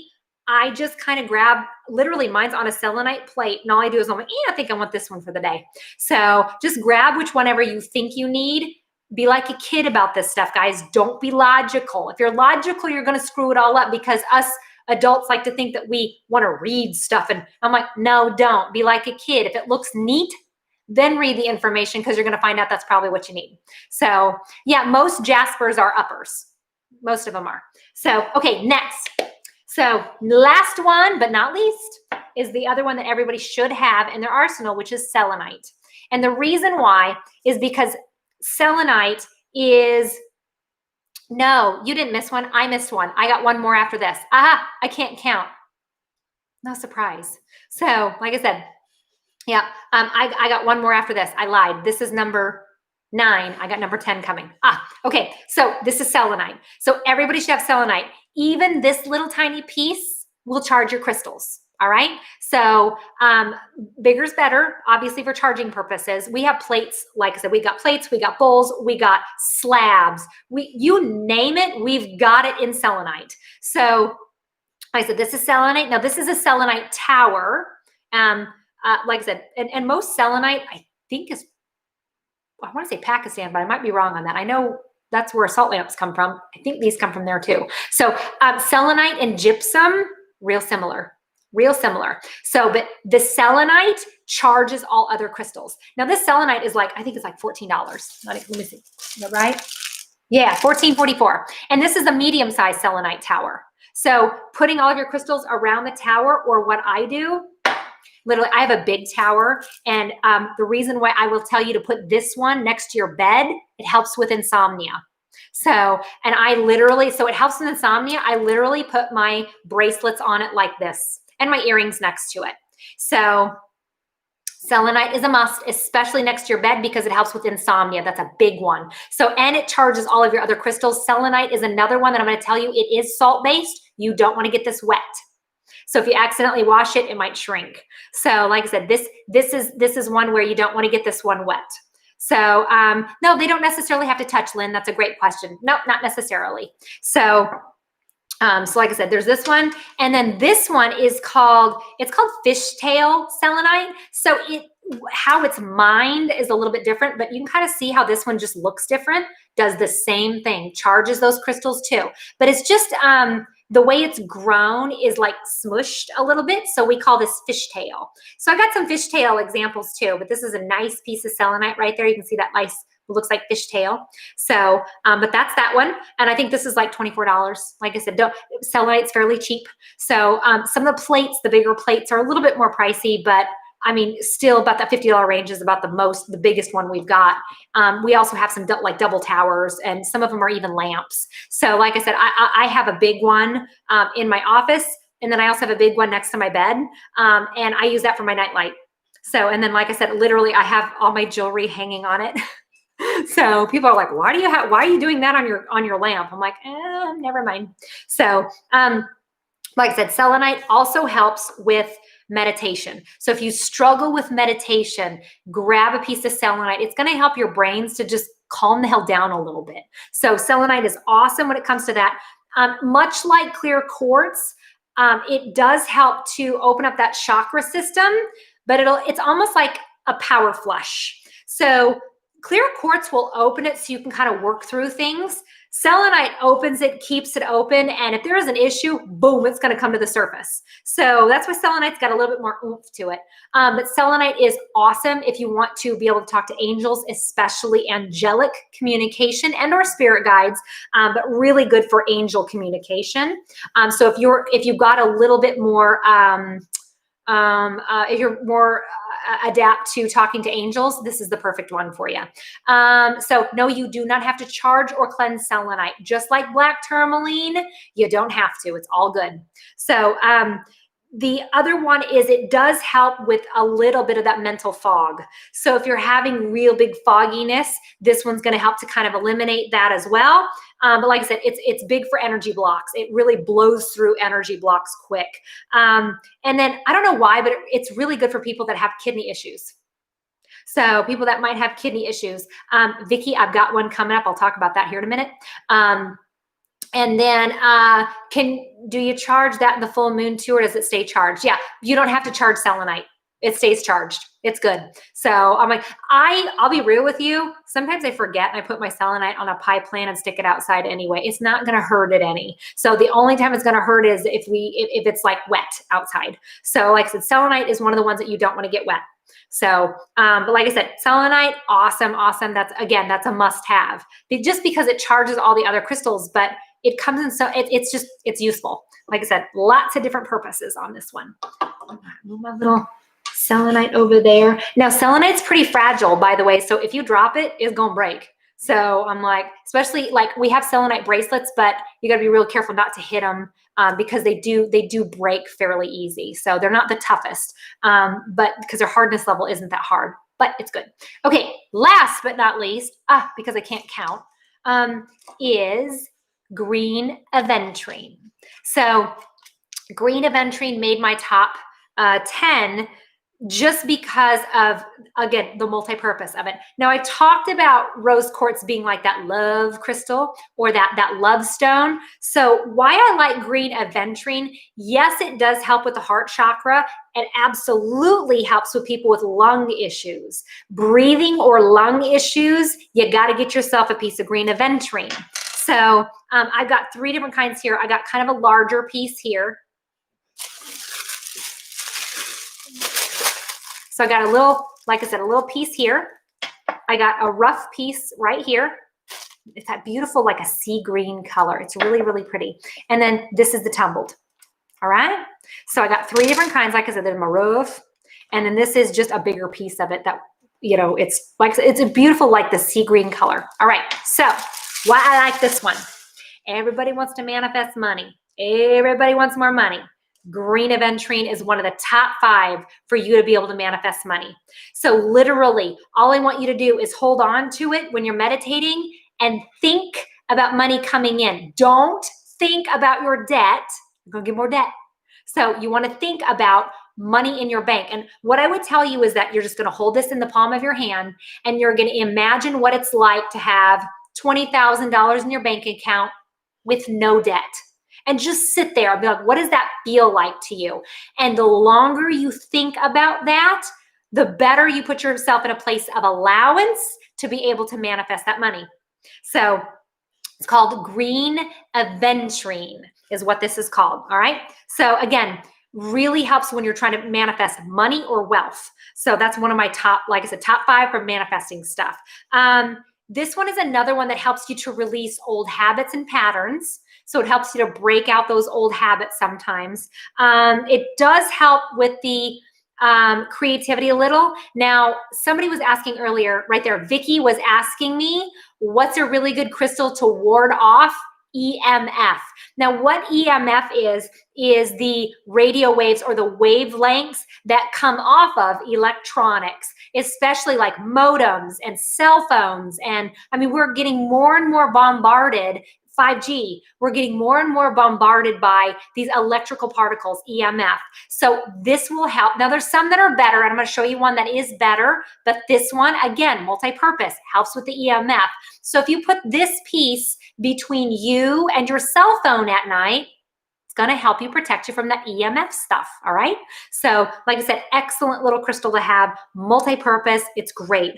just kind of grab, literally mine's on a selenite plate. And all I do is I'm like, I think I want this one for the day. So just grab whichever you think you need. Be like a kid about this stuff, guys. Don't be logical. If you're logical, you're going to screw it all up because us adults like to think that we want to read stuff. And I'm like, no, don't. Be like a kid. If it looks neat, then read the information because you're going to find out that's probably what you need. So yeah, most jaspers are uppers. Most of them are. So, okay, next. So last one, but not least, is the other one that everybody should have in their arsenal, which is selenite. And the reason why is because selenite is, no, you didn't miss one. I missed one. I got one more after this. Aha, I can't count. No surprise. So like I said, yeah, I got one more after this. I lied. This is number 9. I got number 10 coming. Okay. So this is selenite. So everybody should have selenite. Even this little tiny piece will charge your crystals. All right. So bigger is better, obviously, for charging purposes. We have plates. Like I said, we got plates, we got bowls, we got slabs. You name it, we've got it in selenite. So like I said, this is selenite. Now this is a selenite tower. Like I said, and most selenite, I think is, I want to say Pakistan, but I might be wrong on that. I know that's where salt lamps come from. I think these come from there too. So selenite and gypsum, real similar. Real similar. So, but the selenite charges all other crystals. Now this selenite is like, I think it's like $14. Let me see. Is that right? Yeah, $14.44. And this is a medium-sized selenite tower. So putting all of your crystals around the tower, or what I do, literally, I have a big tower. And the reason why I will tell you to put this one next to your bed, it helps with insomnia. So, and I literally, so it helps with insomnia. I literally put my bracelets on it like this and my earrings next to it. So selenite is a must, especially next to your bed because it helps with insomnia. That's a big one. So, and it charges all of your other crystals. Selenite is another one that I'm going to tell you, it is salt-based. You don't want to get this wet. So if you accidentally wash it, it might shrink. So like I said, this is one where you don't want to get this one wet. So no, they don't necessarily have to touch, Lynn. That's a great question. Nope, not necessarily. So like I said, there's this one. And then this one is called, it's called fishtail selenite. So how it's mined is a little bit different, but you can kind of see how this one just looks different, does the same thing, charges those crystals too. But it's just, the way it's grown is like smushed a little bit. So we call this fishtail. So I got some fishtail examples too, but this is a nice piece of selenite right there. You can see that nice, looks like fishtail. So, but that's that one. And I think this is like $24. Like I said, selenite's fairly cheap. So some of the plates, the bigger plates, are a little bit more pricey, but I mean, still about that $50 range is about the biggest one we've got. We also have some like double towers, and some of them are even lamps. So like I said, I have a big one in my office, and then I also have a big one next to my bed, and I use that for my nightlight. So, and then like I said, literally I have all my jewelry hanging on it. So people are like, why are you doing that on your lamp? I'm like, never mind. So, like I said, selenite also helps with meditation. So if you struggle with meditation, grab a piece of selenite. It's going to help your brains to just calm the hell down a little bit. So selenite is awesome when it comes to that. Much like clear quartz, it does help to open up that chakra system, but it's almost like a power flush. So Clear quartz will open it so you can kind of work through things. Selenite opens it, keeps it open, and if there is an issue, boom, it's going to come to the surface. So that's why selenite's got a little bit more oomph to it. But selenite is awesome if you want to be able to talk to angels, especially angelic communication and or spirit guides, but really good for angel communication. So if you've got a little bit more, if you're more adapt to talking to angels, this is the perfect one for you. So no, you do not have to charge or cleanse selenite. Just like black tourmaline, you don't have to. It's all good. So the other one is it does help with a little bit of that mental fog. So if you're having real big fogginess, this one's going to help to kind of eliminate that as well. But like I said, it's big for energy blocks. It really blows through energy blocks quick. And then I don't know why, but it's really good for people that have kidney issues. So people that might have kidney issues. Vicki, I've got one coming up. I'll talk about that here in a minute. And then do you charge that in the full moon too, or does it stay charged? Yeah, you don't have to charge selenite. It stays charged. It's good. So I'm like, I'll be real with you. Sometimes I forget and I put my selenite on a pie plant and stick it outside anyway. It's not going to hurt it any. So the only time it's going to hurt is if it's like wet outside. So like I said, selenite is one of the ones that you don't want to get wet. So, but like I said, selenite, awesome. That's a must have just because it charges all the other crystals, but it comes in, so it's useful. Like I said, lots of different purposes on this one. Move my little selenite over there. Now, selenite's pretty fragile, by the way. So if you drop it, it's going to break. So I'm like, especially like we have selenite bracelets, but you got to be real careful not to hit them because they do break fairly easy. So they're not the toughest, but because their hardness level isn't that hard, but it's good. Okay, last but not least, because I can't count, is green aventurine. So green aventurine made my top 10 just because of, again, the multi-purpose of it. Now, I talked about rose quartz being like that love crystal or that love stone. So why I like green aventurine, yes, it does help with the heart chakra. It absolutely helps with people with lung issues. Breathing or lung issues, you got to get yourself a piece of green aventurine. So I've got 3 different kinds here. I got kind of a larger piece here. So I got a little, like I said, a little piece here. I got a rough piece right here. It's that beautiful, like a sea green color. It's really, really pretty. And then this is the tumbled. All right. So I got 3 different kinds. Like I said, there's my rough. And then this is just a bigger piece of it that, you know, it's like, it's a beautiful, like the sea green color. All right. So why I like this one. Everybody wants to manifest money. Everybody wants more money. Green aventurine is one of the top 5 for you to be able to manifest money. So literally, all I want you to do is hold on to it when you're meditating and think about money coming in. Don't think about your debt. You're going to get more debt. So you want to think about money in your bank. And what I would tell you is that you're just going to hold this in the palm of your hand and you're going to imagine what it's like to have $20,000 in your bank account with no debt. And just sit there and be like, what does that feel like to you? And the longer you think about that, the better you put yourself in a place of allowance to be able to manifest that money. So it's called green aventurine is what this is called. All right. So again, really helps when you're trying to manifest money or wealth. So that's one of my top, like I said, top 5 for manifesting stuff. This one is another one that helps you to release old habits and patterns. So it helps you to break out those old habits sometimes. It does help with the creativity a little. Now, somebody was asking earlier, right there, Vicki was asking me, what's a really good crystal to ward off EMF? Now, what EMF is the radio waves or the wavelengths that come off of electronics, especially like modems and cell phones. And I mean, we're getting more and more bombarded 5G, we're getting more and more bombarded by these electrical particles, EMF. So this will help. Now there's some that are better, and I'm going to show you one that is better, but this one, again, multi-purpose, helps with the EMF. So if you put this piece between you and your cell phone at night, It's going to help you protect you from that EMF stuff. All right. So like I said, excellent little crystal to have, multi-purpose. It's great.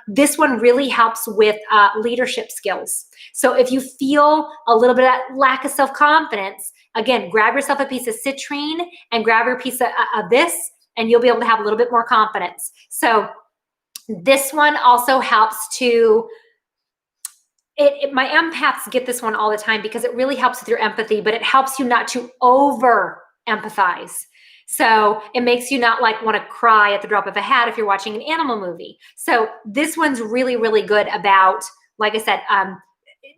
This one really helps with leadership skills. So if you feel a little bit of lack of self-confidence, again, grab yourself a piece of citrine and grab your piece of this, and you'll be able to have a little bit more confidence. So this one also helps to, my empaths get this one all the time because it really helps with your empathy, but it helps you not to over empathize. So it makes you not like want to cry at the drop of a hat if you're watching an animal movie. So this one's really, really good about, like I said,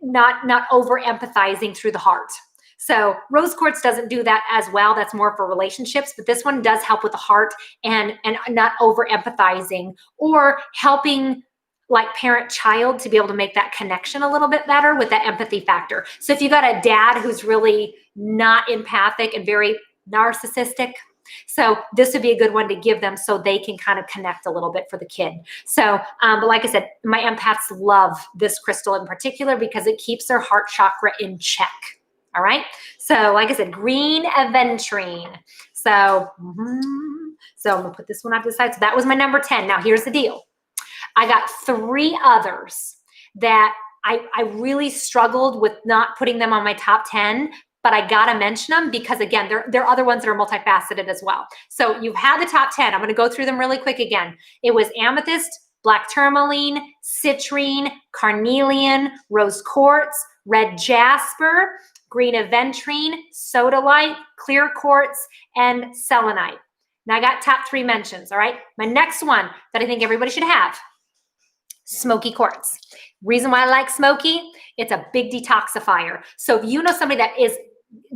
not over empathizing through the heart. So rose quartz doesn't do that as well. That's more for relationships, but this one does help with the heart and not over empathizing, or helping like parent-child to be able to make that connection a little bit better with that empathy factor. So if you got a dad who's really not empathic and very narcissistic, so this would be a good one to give them so they can kind of connect a little bit for the kid. So, but like I said, my empaths love this crystal in particular because it keeps their heart chakra in check. All right. So like I said, green aventurine. So, so I'm gonna put this one off to the side. So that was my number 10. Now here's the deal. I got 3 others that I really struggled with not putting them on my top 10, but I gotta mention them because again, there are other ones that are multifaceted as well. So you've had the top 10. I'm gonna go through them really quick again. It was amethyst, black tourmaline, citrine, carnelian, rose quartz, red jasper, green aventurine, sodalite, clear quartz, and selenite. Now I got top 3 mentions, all right? My next one that I think everybody should have, smoky quartz. Reason why I like smoky, it's a big detoxifier. So if you know somebody that is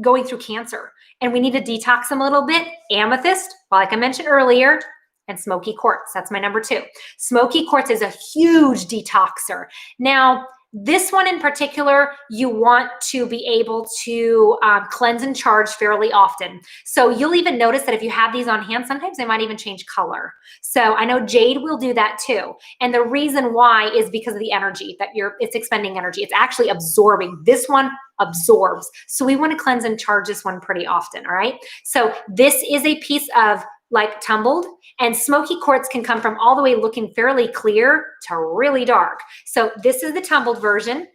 going through cancer and we need to detox them a little bit, amethyst, like I mentioned earlier, and smoky quartz. That's my number 2. Smoky quartz is a huge detoxer. Now, this one in particular, you want to be able to cleanse and charge fairly often. So you'll even notice that if you have these on hand, sometimes they might even change color. So I know jade will do that too. And the reason why is because of the energy that it's expending energy. It's actually absorbing. This one absorbs. So we want to cleanse and charge this one pretty often. All right. So this is a piece of like tumbled, and smoky quartz can come from all the way looking fairly clear to really dark. So this is the tumbled version.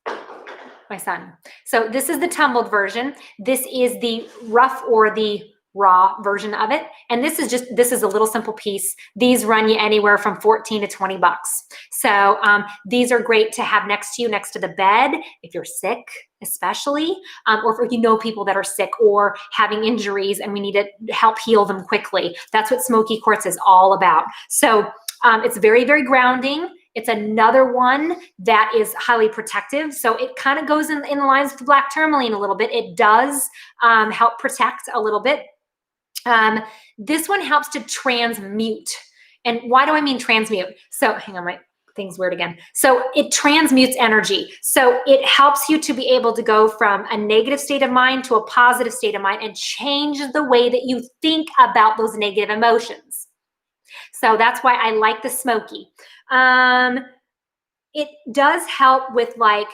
My son. So this is the tumbled version. This is the rough or the raw version of it. And this is a little simple piece. These run you anywhere from 14 to 20 bucks. So these are great to have next to you, next to the bed, if you're sick, especially, or if you know people that are sick or having injuries and we need to help heal them quickly. That's what smoky quartz is all about. So it's very, very grounding. It's another one that is highly protective. So it kind of goes in lines with black tourmaline a little bit. It does help protect a little bit. This one helps to transmute. And why do I mean transmute? So hang on, my thing's weird again. So it transmutes energy. So it helps you to be able to go from a negative state of mind to a positive state of mind and change the way that you think about those negative emotions. So that's why I like the smoky. It does help with like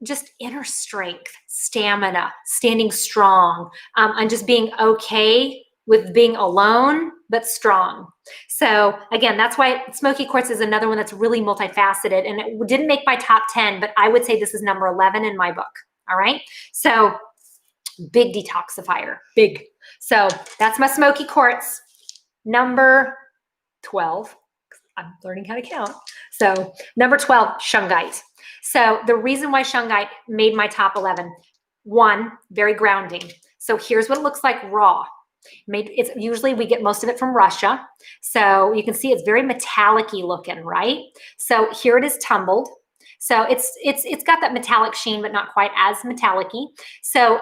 just inner strength, stamina, standing strong, and just being okay with being alone, but strong. So again, that's why smoky quartz is another one that's really multifaceted, and it didn't make my top 10, but I would say this is number 11 in my book. All right. So big detoxifier, big. So that's my smoky quartz. Number 12. I'm learning how to count. So number 12, Shungite. So the reason why Shungite made my top 11, 1, very grounding. So here's what it looks like raw. It's usually we get most of it from Russia. So you can see it's very metallic-y looking, right? So here it is tumbled. So it's got that metallic sheen, but not quite as metallic-y. So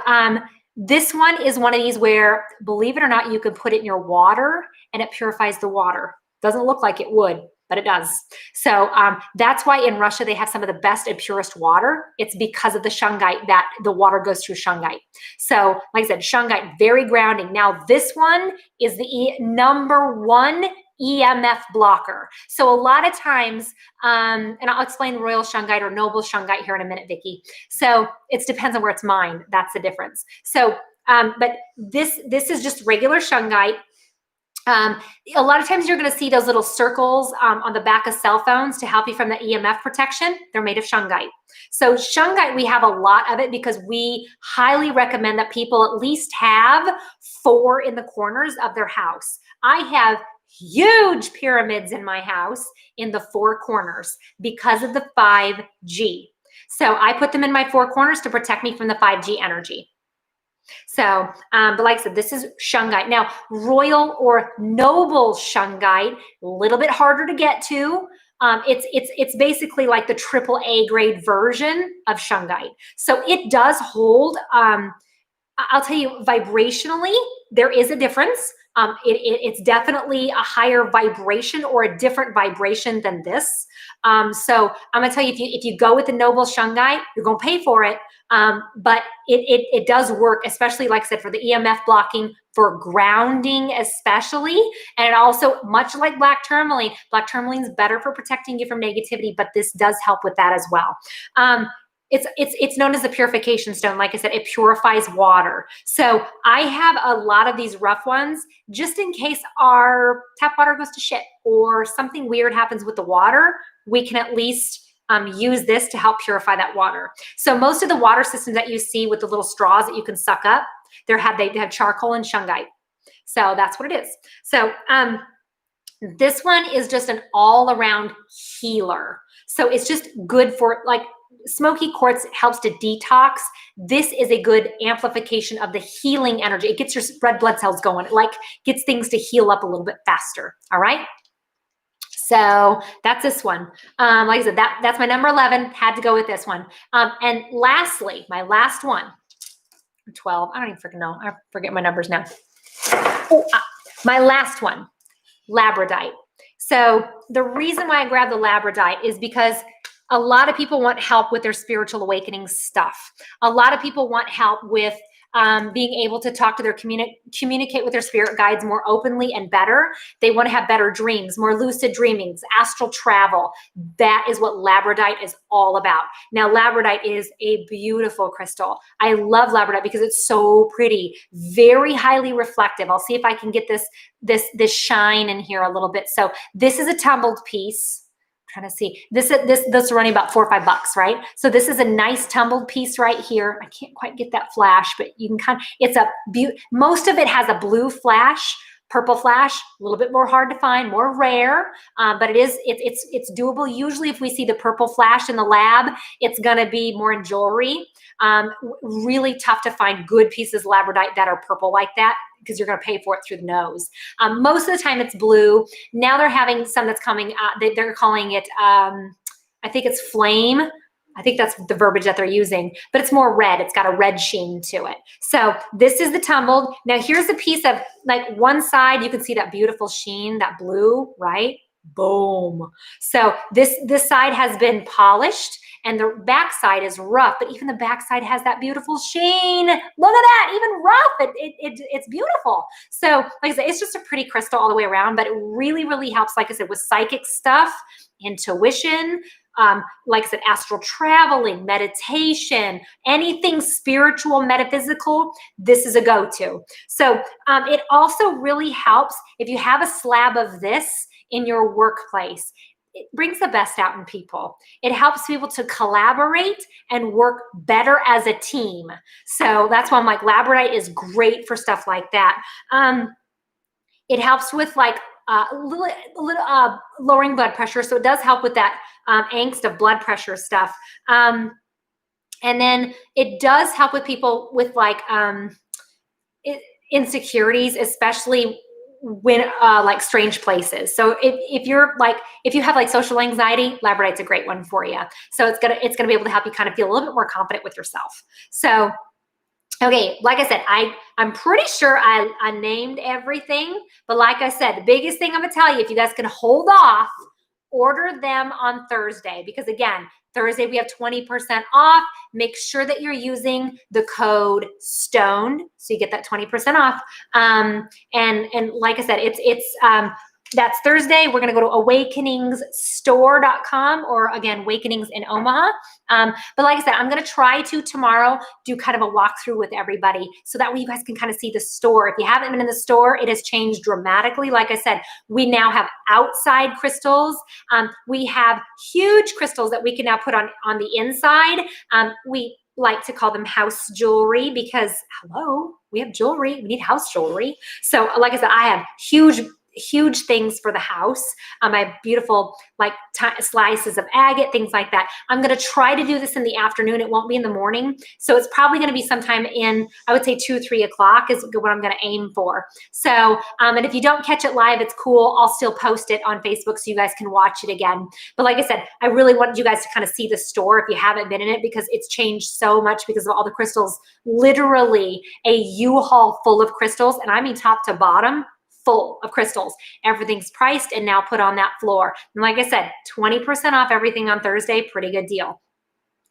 this one is one of these where, believe it or not, you can put it in your water and it purifies the water. Doesn't look like it would, but it does. So that's why in Russia, they have some of the best and purest water. It's because of the Shungite that the water goes through Shungite. So like I said, Shungite, very grounding. Now this one is the number 1 EMF blocker. So a lot of times, and I'll explain royal shungite or noble shungite here in a minute, Vicki. So it depends on where it's mined. That's the difference. So, but this is just regular shungite. A lot of times you're going to see those little circles on the back of cell phones to help you from the EMF protection. They're made of shungite. So shungite, we have a lot of it because we highly recommend that people at least have 4 in the corners of their house. I have huge pyramids in my house in the 4 corners because of the 5G. So I put them in my 4 corners to protect me from the 5G energy. So, but like I said, this is shungite. Now, royal or noble shungite, a little bit harder to get to. It's basically like the AAA grade version of shungite. So it does hold, I'll tell you, vibrationally, there is a difference. It's definitely a higher vibration or a different vibration than this. So I'm gonna tell you, if you go with the noble shungite, you're gonna pay for it. But it does work, especially like I said, for the EMF blocking, for grounding especially. And it also, much like black tourmaline is better for protecting you from negativity, but this does help with that as well. It's known as the purification stone. Like I said, it purifies water. So I have a lot of these rough ones just in case our tap water goes to shit or something weird happens with the water. We can at least use this to help purify that water. So most of the water systems that you see with the little straws that you can suck up, they have charcoal and shungite. So that's what it is. So this one is just an all-around healer. So it's just good for, like, Smoky Quartz helps to detox. This is a good amplification of the healing energy. It gets your red blood cells going. It like gets things to heal up a little bit faster. All right. So that's this one. Like I said, that's my number 11. Had to go with this one. And lastly, my last one, 12. I don't even freaking know. I forget my numbers now. Oh, my last one, Labradorite. So the reason why I grabbed the Labradorite is because a lot of people want help with their spiritual awakening stuff. A lot of people want help with being able to talk to their communicate with their spirit guides more openly and better. They want to have better dreams, more lucid dreamings, astral travel. That is what Labradorite is all about. Now, Labradorite is a beautiful crystal. I love Labradorite because it's so pretty, very highly reflective. I'll see if I can get this shine in here a little bit. So this is a tumbled piece. Trying to see this is running about $4 or $5, right? So this is a nice tumbled piece right here. I can't quite get that flash, but you can kind of, it's a most of it has a blue flash, purple flash, a little bit more hard to find, more rare, but it's doable. Usually if we see the purple flash in the lab, it's gonna be more in jewelry. Really tough to find good pieces of Labradorite that are purple like that, because you're going to pay for it through the nose. Most of the time it's blue. Now they're having some that's coming, they're calling it, I think it's flame. I think that's the verbiage that they're using, but it's more red. It's got a red sheen to it. So this is the tumbled. Now here's a piece of, like, one side, you can see that beautiful sheen, that blue, right? Boom. So this side has been polished and the back side is rough, but even the back side has that beautiful sheen. Look at that, even rough, it's beautiful. So like I said, it's just a pretty crystal all the way around, but it really, really helps, like I said, with psychic stuff, intuition, like I said, astral traveling, meditation, anything spiritual, metaphysical, this is a go-to. So it also really helps if you have a slab of this in your workplace. It brings the best out in people. It helps people to collaborate and work better as a team. So that's why I'm like, Labradorite is great for stuff like that. It helps with like lowering blood pressure. So it does help with that angst of blood pressure stuff. And then it does help with people with like insecurities, especially when like strange places. So if you have like social anxiety, Labradorite's a great one for you. So it's gonna be able to help you kind of feel a little bit more confident with yourself. So okay, like I said, I'm pretty sure I named everything, but like I said, the biggest thing I'm gonna tell you, if you guys can hold off, order them on Thursday, because again, Thursday we have 20% off. Make sure that you're using the code STONED so you get that 20% off. And like I said, That's Thursday. We're going to go to awakeningsstore.com, or again, Awakenings in Omaha. But like I said, I'm going to try to tomorrow do kind of a walkthrough with everybody so that way you guys can kind of see the store. If you haven't been in the store, it has changed dramatically. Like I said, we now have outside crystals. We have huge crystals that we can now put on the inside. We like to call them house jewelry because, hello, we have jewelry. We need house jewelry. So like I said, I have huge things for the house. I have beautiful like slices of agate, things like that. I'm going to try to do this in the afternoon. It won't be in the morning. So it's probably going to be sometime in, I would say 2 or 3 o'clock is what I'm going to aim for. So, and if you don't catch it live, it's cool. I'll still post it on Facebook so you guys can watch it again. But like I said, I really wanted you guys to kind of see the store if you haven't been in it, because it's changed so much because of all the crystals, literally a U-Haul full of crystals. And I mean, top to bottom, full of crystals. Everything's priced and now put on that floor. And like I said, 20% off everything on Thursday. Pretty good deal.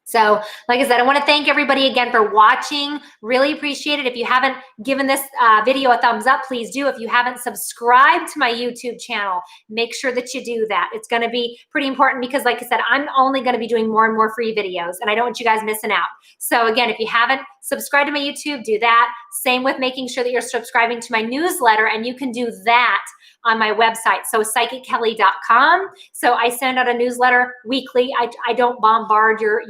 So like I said, I want to thank everybody again for watching. Really appreciate it. If you haven't given this video a thumbs up, please do. If you haven't subscribed to my YouTube channel, make sure that you do that. It's going to be pretty important because like I said, I'm only going to be doing more and more free videos and I don't want you guys missing out. So again, if you haven't subscribed to my YouTube, do that. Same with making sure that you're subscribing to my newsletter, and you can do that on my website, so psychickelly.com. So I send out a newsletter weekly. I don't bombard your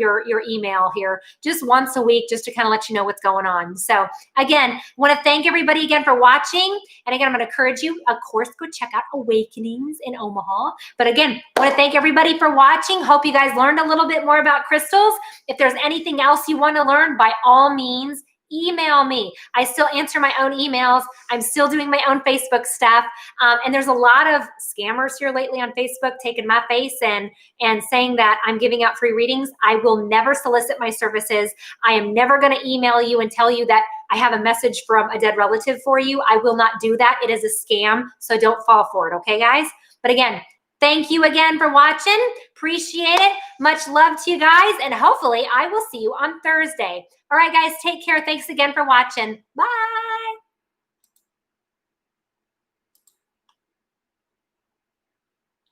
email here, just once a week, just to kind of let you know what's going on. So again, I want to thank everybody again for watching. And again, I'm going to encourage you, of course, go check out Awakenings in Omaha. But again, I want to thank everybody for watching. Hope you guys learned a little bit more about crystals. If there's anything else you want to learn, by all means, email me. I still answer my own emails. I'm still doing my own Facebook stuff. And there's a lot of scammers here lately on Facebook taking my face and saying that I'm giving out free readings. I will never solicit my services. I am never going to email you and tell you that I have a message from a dead relative for you. I will not do that. It is a scam. So don't fall for it. Okay, guys? But again, thank you again for watching. Appreciate it. Much love to you guys. And hopefully I will see you on Thursday. All right, guys, take care. Thanks again for watching. Bye.